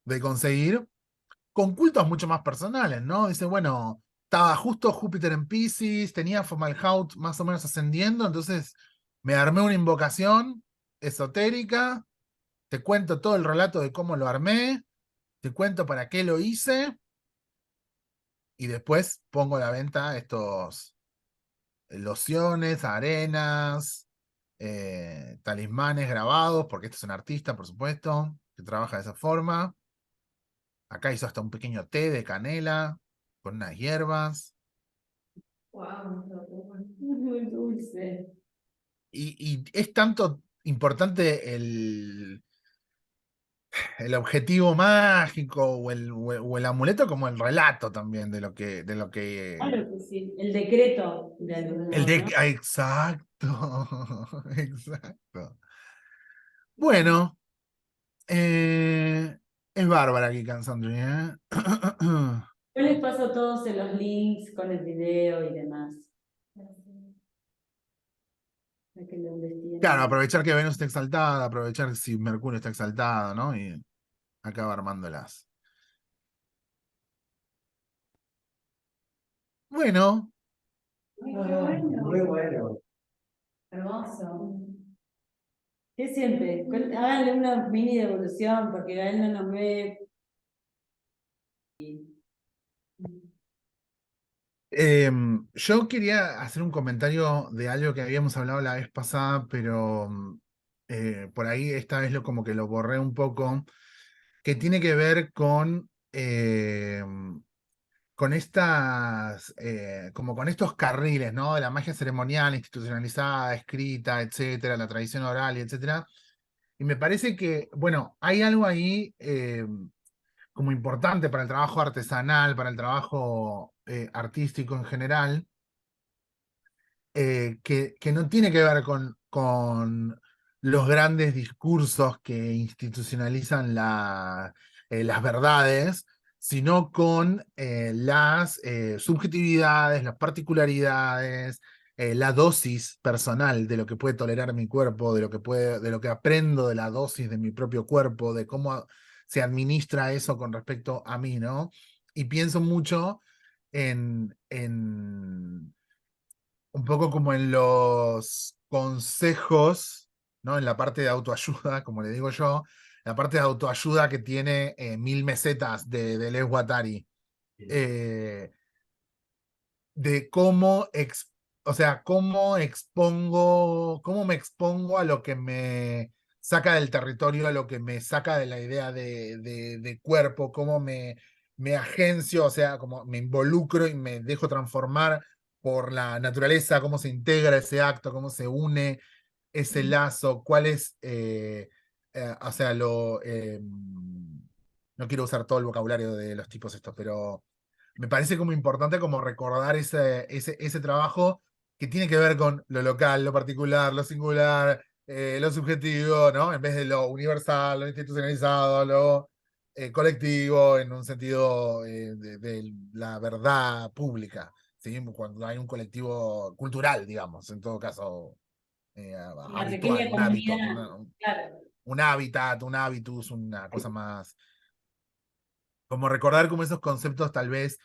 de conseguir, con cultos mucho más personales, ¿no? Dice, bueno, estaba justo Júpiter en Pisces, tenía Fomalhaut más o menos ascendiendo, entonces me armé una invocación esotérica, te cuento todo el relato de cómo lo armé, te cuento para qué lo hice, y después pongo a la venta estos lociones, arenas, talismanes grabados, porque este es un artista, por supuesto, que trabaja de esa forma. Acá hizo hasta un pequeño té de canela con unas hierbas. Wow, Muy dulce. Y es tanto importante el objetivo mágico o el amuleto como el relato también Claro que sí. El decreto de algún modo, ¿no? Exacto, exacto. Bueno, es bárbara aquí Cansandri, ¿eh? Yo les paso todos en los links con el video y demás. Para que lo investiguen Claro, más. aprovechar que Venus está exaltada, aprovechar si Mercurio está exaltado, ¿no? Y acaba armándolas. Bueno, Muy bueno. Muy bueno. Hermoso. ¿Qué siente? Háganle una mini devolución porque a él no nos ve. yo quería hacer un comentario de algo que habíamos hablado la vez pasada, pero por ahí esta vez como que lo borré un poco, que tiene que ver con como con estos carriles, ¿no? De la magia ceremonial, institucionalizada, escrita, etcétera, la tradición oral, y etcétera. Y me parece que, bueno, hay algo ahí como importante para el trabajo artesanal, para el trabajo artístico en general, que no tiene que ver con los grandes discursos que institucionalizan las verdades, sino con las subjetividades, las particularidades, la dosis personal de lo que puede tolerar mi cuerpo, de lo que aprendo de la dosis de mi propio cuerpo, de cómo se administra eso con respecto a mí, ¿no? Y pienso mucho en un poco como en los consejos, ¿no? En la parte de autoayuda, como le digo yo, la parte de autoayuda que tiene 1000 mesetas de Les Guattari, eh, de o sea, cómo me expongo a lo que me saca del territorio, a lo que me saca de la idea de cuerpo, me agencio, o sea, como me involucro y me dejo transformar por la naturaleza, cómo se integra ese acto, cómo se une ese lazo, cuál es, o sea, no quiero usar todo el vocabulario de los tipos estos, pero me parece como importante como recordar ese trabajo que tiene que ver con lo local, lo particular, lo singular, lo subjetivo, ¿no? En vez de lo universal, lo institucionalizado, lo colectivo, en un sentido de la verdad pública, ¿sí? Cuando hay un colectivo cultural, digamos, en todo caso, Una habitual, pequeña un hábito, comunidad, claro. un hábitat, un hábitus, una cosa más como recordar como esos conceptos tal vez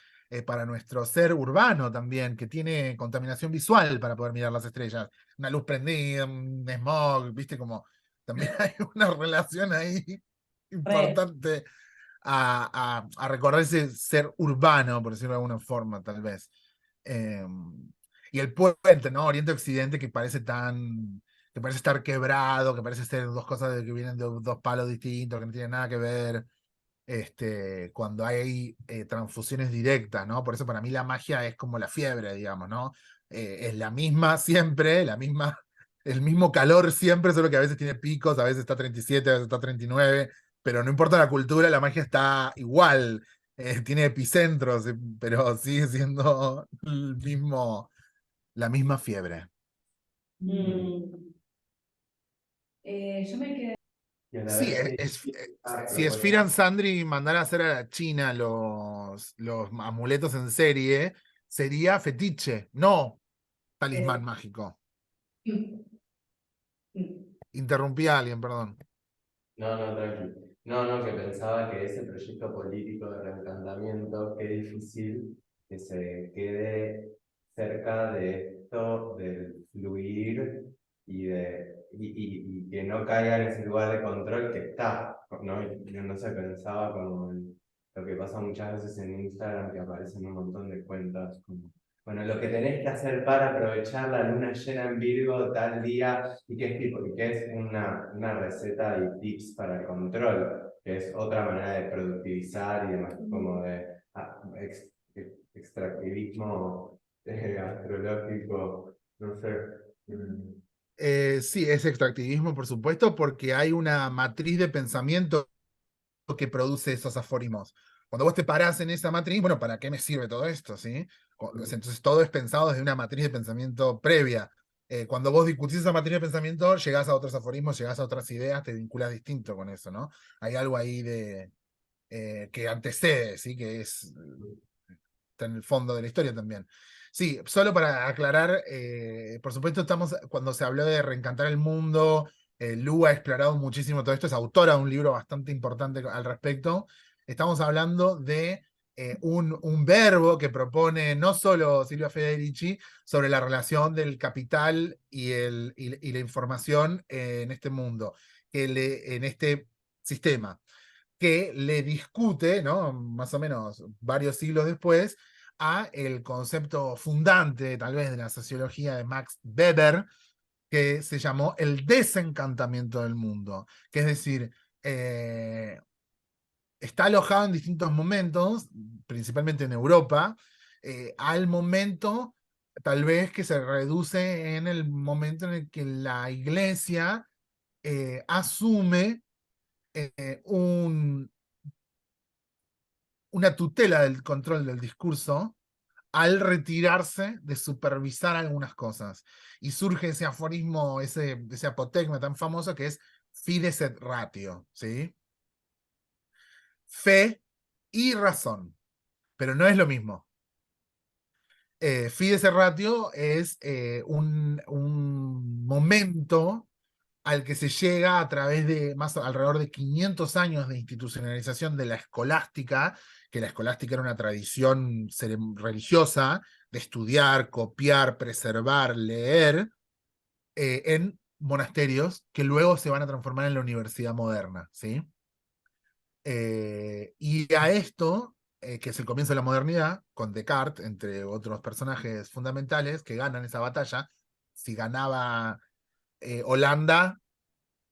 para nuestro ser urbano también, que tiene contaminación visual para poder mirar las estrellas. Una luz prendida, un smog, viste como también hay una relación ahí Re. importante a recordar ese ser urbano, por decirlo de alguna forma, tal vez. Eh, y el puente, ¿no? Oriente-Occidente, que parece estar quebrado, que parece ser dos cosas que vienen de dos palos distintos, que no tienen nada que ver cuando hay transfusiones directas, ¿no? Por eso para mí la magia es como la fiebre, digamos, ¿no? Es la misma siempre, el mismo calor siempre, solo que a veces tiene picos, a veces está 37, a veces está 39, pero no importa la cultura, la magia está igual, tiene epicentros, pero sigue siendo la misma fiebre. Mm. Yo me quedé. Y a la Sí, vez que si es Firan Sandri mandar a hacer a la China los amuletos en serie, sería fetiche, no talismán mágico. Interrumpí a alguien, perdón. No, no, tranquilo. No, no, que pensaba que ese proyecto político de reencantamiento, qué difícil que se quede cerca de esto del fluir y que no caiga en ese lugar de control que está, ¿no? Y no se pensaba como en lo que pasa muchas veces en Instagram, que aparecen un montón de cuentas como bueno, lo que tenés que hacer para aprovechar la luna llena en Virgo tal día, y que es tipo, y que es una receta y tips para el control, que es otra manera de productivizar y demás, como de extractivismo astrológico, no sé. Sí, es extractivismo, por supuesto, porque hay una matriz de pensamiento que produce esos aforismos. Cuando vos te parás en esa matriz, bueno, ¿para qué me sirve todo esto? ¿Sí? Entonces todo es pensado desde una matriz de pensamiento previa. Cuando vos discutís esa matriz de pensamiento, llegás a otros aforismos, llegás a otras ideas, te vinculas distinto con eso, ¿no? Hay algo ahí que antecede, ¿sí? Que está en el fondo de la historia también. Sí, solo para aclarar, por supuesto cuando se habló de reencantar el mundo, Lu ha explorado muchísimo todo esto, es autora de un libro bastante importante al respecto. Estamos hablando de un verbo que propone no solo Silvia Federici sobre la relación del capital y la información en este mundo, en este sistema que le discute, ¿no? Más o menos varios siglos después, a el concepto fundante, tal vez, de la sociología de Max Weber, que se llamó el desencantamiento del mundo. Que es decir, está alojado en distintos momentos, principalmente en Europa, al momento, tal vez, que se reduce en el momento en el que la iglesia asume un, una tutela del control del discurso al retirarse de supervisar algunas cosas. Y surge ese aforismo, ese apotegma tan famoso que es fides et ratio, ¿sí? Fe y razón, pero no es lo mismo. Fides et ratio es un momento al que se llega a través de alrededor de 500 años de institucionalización de la escolástica, que la escolástica era una tradición religiosa de estudiar, copiar, preservar, leer, en monasterios que luego se van a transformar en la universidad moderna, ¿sí? Y a esto, que es el comienzo de la modernidad, con Descartes, entre otros personajes fundamentales que ganan esa batalla, si ganaba Holanda,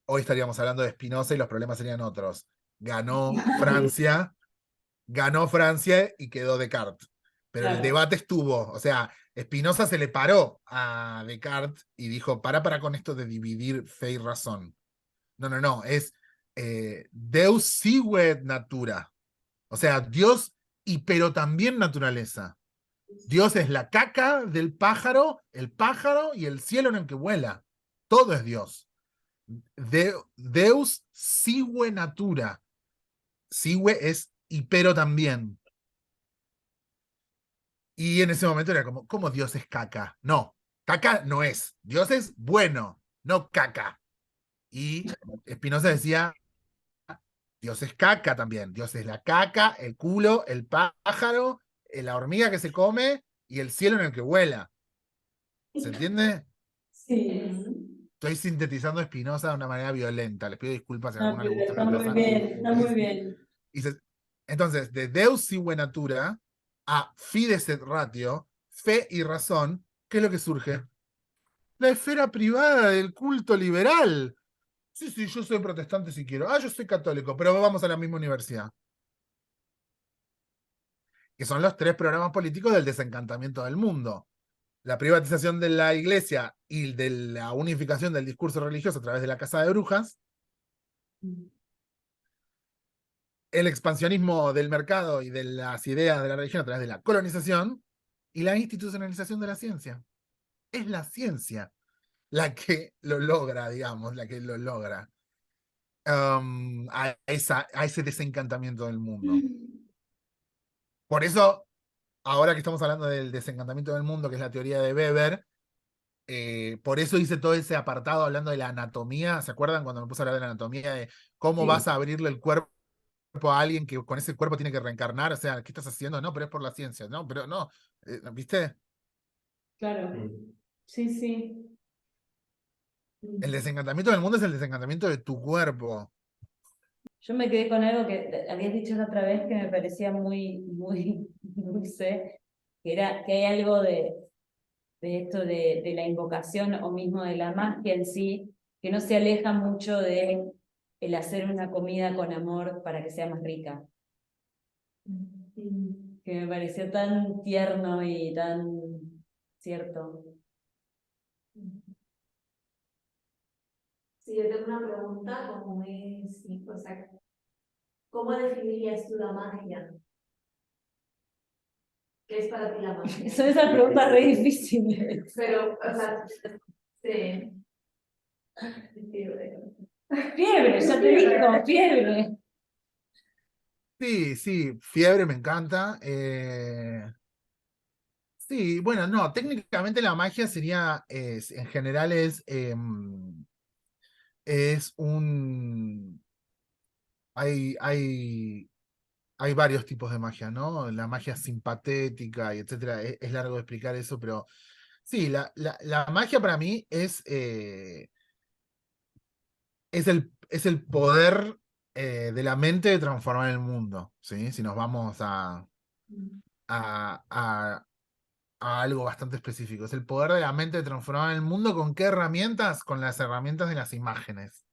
hoy estaríamos hablando de Spinoza y los problemas serían otros. Ganó Francia ganó Francia y quedó Descartes. Pero el Claro. debate estuvo, o sea, Spinoza se le paró a Descartes y dijo, para con esto de dividir fe y razón. No, no, no, es Deus sive natura. O sea, Dios y pero también naturaleza. Dios es la caca del pájaro, el pájaro y el cielo en el que vuela. Todo es Dios. Deus sive natura. Sigue es y pero también. Y en ese momento era como, ¿cómo Dios es caca? No, caca no es. Dios es bueno, no caca. Y Spinoza decía, Dios es caca también. Dios es la caca, el culo, el pájaro, la hormiga que se come y el cielo en el que vuela. ¿Se entiende? Sí. Estoy sintetizando a Spinoza de una manera violenta. Les pido disculpas si a alguno le Pero gusta está muy Spinoza. bien, está muy bien. Entonces, de Deus sive natura a fides et ratio, fe y razón, ¿qué es lo que surge? La esfera privada del culto liberal. Sí, sí, yo soy protestante si quiero. Ah, yo soy católico, pero vamos a la misma universidad. Que son los 3 programas políticos del desencantamiento del mundo. La privatización de la iglesia y de la unificación del discurso religioso a través de la Casa de Brujas, el expansionismo del mercado y de las ideas de la religión a través de la colonización y la institucionalización de la ciencia. Es la ciencia la que lo logra, digamos, la que lo logra a ese desencantamiento del mundo. Por eso, ahora que estamos hablando del desencantamiento del mundo, que es la teoría de Weber, por eso hice todo ese apartado hablando de la anatomía. ¿Se acuerdan cuando me puse a hablar de la anatomía? De cómo Sí. vas a abrirle el cuerpo a alguien que con ese cuerpo tiene que reencarnar. O sea, ¿qué estás haciendo? No, pero es por la ciencia. No, pero no. ¿Viste? Claro. Mm. Sí, sí. El desencantamiento del mundo es el desencantamiento de tu cuerpo. Yo me quedé con algo que habías dicho la otra vez que me parecía muy, muy dulce, que era que hay algo de esto de la invocación o mismo de la magia en sí, que no se aleja mucho de el hacer una comida con amor para que sea más rica. Que me pareció tan tierno y tan cierto. Sí, yo tengo una pregunta como es, sí, o sea, ¿cómo definirías tú la magia? ¿Qué es para ti la magia? Son esas preguntas re difíciles. Pero, o sea, sí. Fiebre, ya te digo, fiebre. Sí, sí, fiebre me encanta. Sí, bueno, no, técnicamente la magia sería, en general es un... Hay varios tipos de magia, ¿no? La magia simpatética y etcétera. Es largo de explicar eso, pero sí, la magia para mí es el poder de la mente de transformar el mundo, ¿sí? Si nos vamos a, a- a algo bastante específico. Es el poder de la mente de transformar el mundo. ¿Con qué herramientas? Con las herramientas de las imágenes,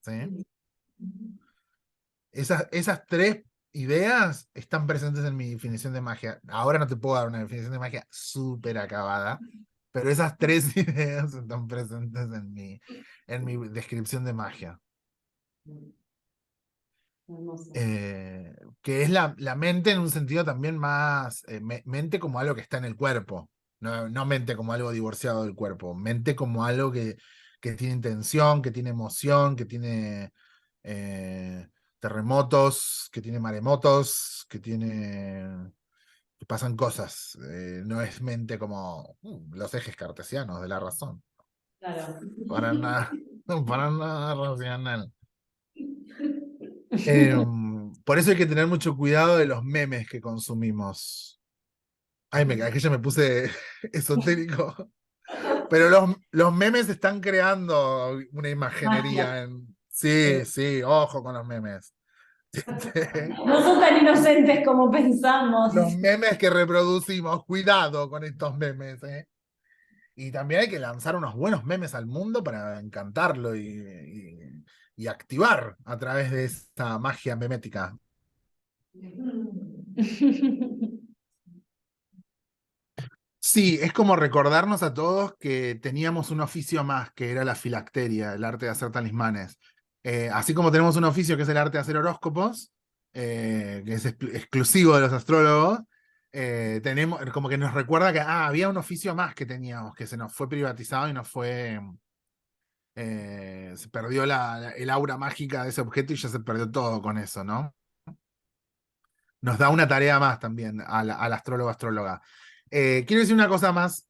¿sí? Esas 3 ideas están presentes en mi definición de magia. Ahora no te puedo dar una definición de magia súper acabada, pero esas 3 ideas están presentes en mi descripción de magia. Hermoso. Que es la mente en un sentido también más, mente como algo que está en el cuerpo, no mente como algo divorciado del cuerpo, mente como algo que tiene intención, que tiene emoción, que tiene eh, terremotos, que tiene maremotos, que pasan cosas. No es mente como los ejes cartesianos de la razón, Claro. para nada, para nada racional. Por eso hay que tener mucho cuidado de los memes que consumimos. Ay, aquello me puse esotérico. Pero los memes están creando una Magia. imaginería. Sí, sí, ojo con los memes. No son tan inocentes como pensamos. Los memes que reproducimos, cuidado con estos memes. Y también hay que lanzar unos buenos memes al mundo para encantarlo y activar a través de esta magia memética. Sí, es como recordarnos a todos que teníamos un oficio más, que era la filacteria, el arte de hacer talismanes. Así como tenemos un oficio que es el arte de hacer horóscopos, que es exclusivo de los astrólogos, tenemos, como que nos recuerda que había un oficio más que teníamos, que se nos fue privatizado y nos fue, se perdió el aura mágica de ese objeto y ya se perdió todo con eso, ¿no? Nos da una tarea más también al astrólogo, astróloga. Quiero decir una cosa más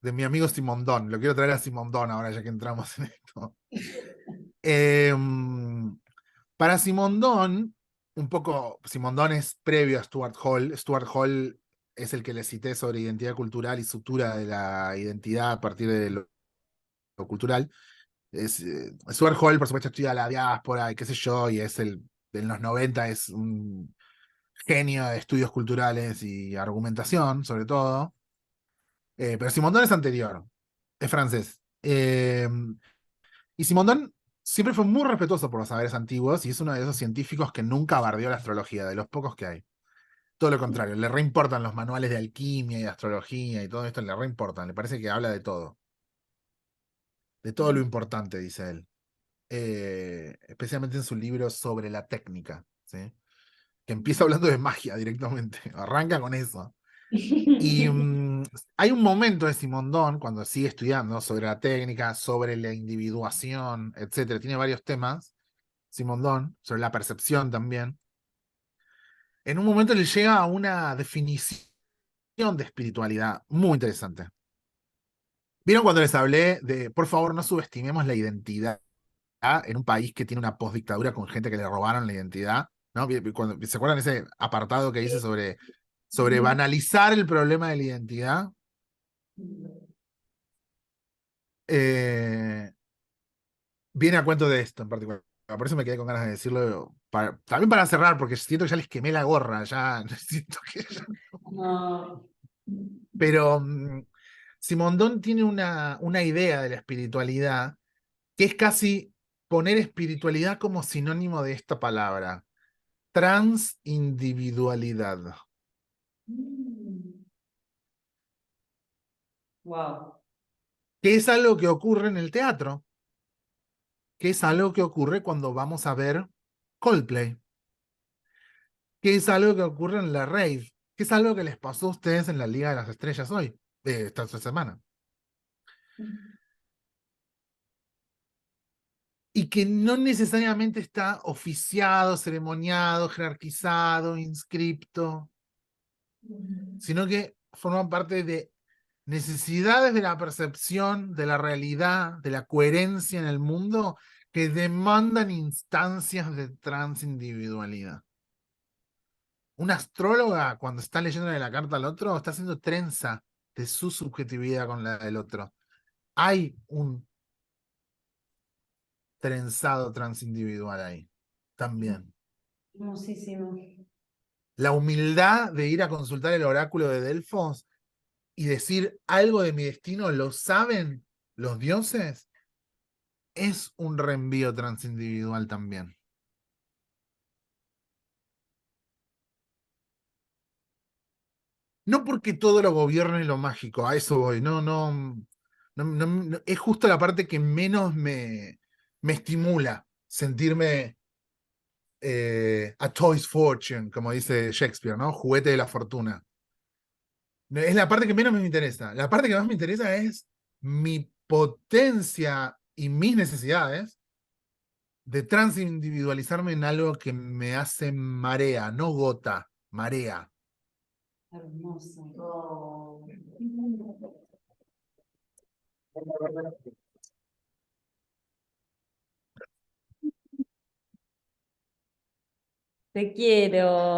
de mi amigo Simondón. Lo quiero traer a Simondón ahora, ya que entramos en esto. Para Simondón, un poco, Simondón es previo a Stuart Hall. Stuart Hall es el que le cité sobre identidad cultural y sutura de la identidad a partir de lo cultural. Stuart Hall, por supuesto, estudia la diáspora y qué sé yo, y es en los 90 es un genio de estudios culturales y argumentación, sobre todo. Pero Simondón es anterior, es francés. Y Simondón siempre fue muy respetuoso por los saberes antiguos y es uno de esos científicos que nunca bardeó la astrología, de los pocos que hay. Todo lo contrario, le reimportan los manuales de alquimia y astrología y todo esto, le reimportan, le parece que habla de todo lo importante, dice él. Especialmente en su libro sobre la técnica, ¿sí? Que empieza hablando de magia directamente, arranca con eso. Y hay un momento de Simondón, cuando sigue estudiando sobre la técnica, sobre la individuación, etcétera, tiene varios temas, Simondón, sobre la percepción también. En un momento le llega a una definición de espiritualidad muy interesante. ¿Vieron cuando les hablé de, por favor, no subestimemos la identidad en un país que tiene una postdictadura con gente que le robaron la identidad? ¿No? ¿Se acuerdan ese apartado que hice sobre banalizar el problema de la identidad? Eh, Viene a cuento de esto en particular. Por eso me quedé con ganas de decirlo. También para cerrar, porque siento que ya les quemé la gorra. Ya siento que No. Pero Simondón tiene una idea de la espiritualidad que es casi poner espiritualidad como sinónimo de esta palabra: transindividualidad. Wow. Que es algo que ocurre en el teatro. Que es algo que ocurre cuando vamos a ver Coldplay. Que es algo que ocurre en la rave, que es algo que les pasó a ustedes en la Liga de las Estrellas hoy, esta semana. Y que no necesariamente está oficiado, ceremoniado, jerarquizado, inscripto, sino que forman parte de necesidades de la percepción, de la realidad, de la coherencia en el mundo, que demandan instancias de transindividualidad. Una astróloga, cuando está leyendo la carta al otro, está haciendo trenza de su subjetividad con la del otro. Hay un trenzado transindividual ahí, también. Hermosísimo. La humildad de ir a consultar el oráculo de Delfos y decir algo de mi destino, ¿lo saben los dioses? Es un reenvío transindividual también. No porque todo lo gobierne lo mágico, a eso voy, es justo la parte que menos me estimula sentirme a toy's fortune, como dice Shakespeare, ¿no? Juguete de la fortuna. Es la parte que menos me interesa. La parte que más me interesa es mi potencia y mis necesidades de transindividualizarme en algo que me hace marea, no gota, marea. Hermoso. Oh. Te quiero.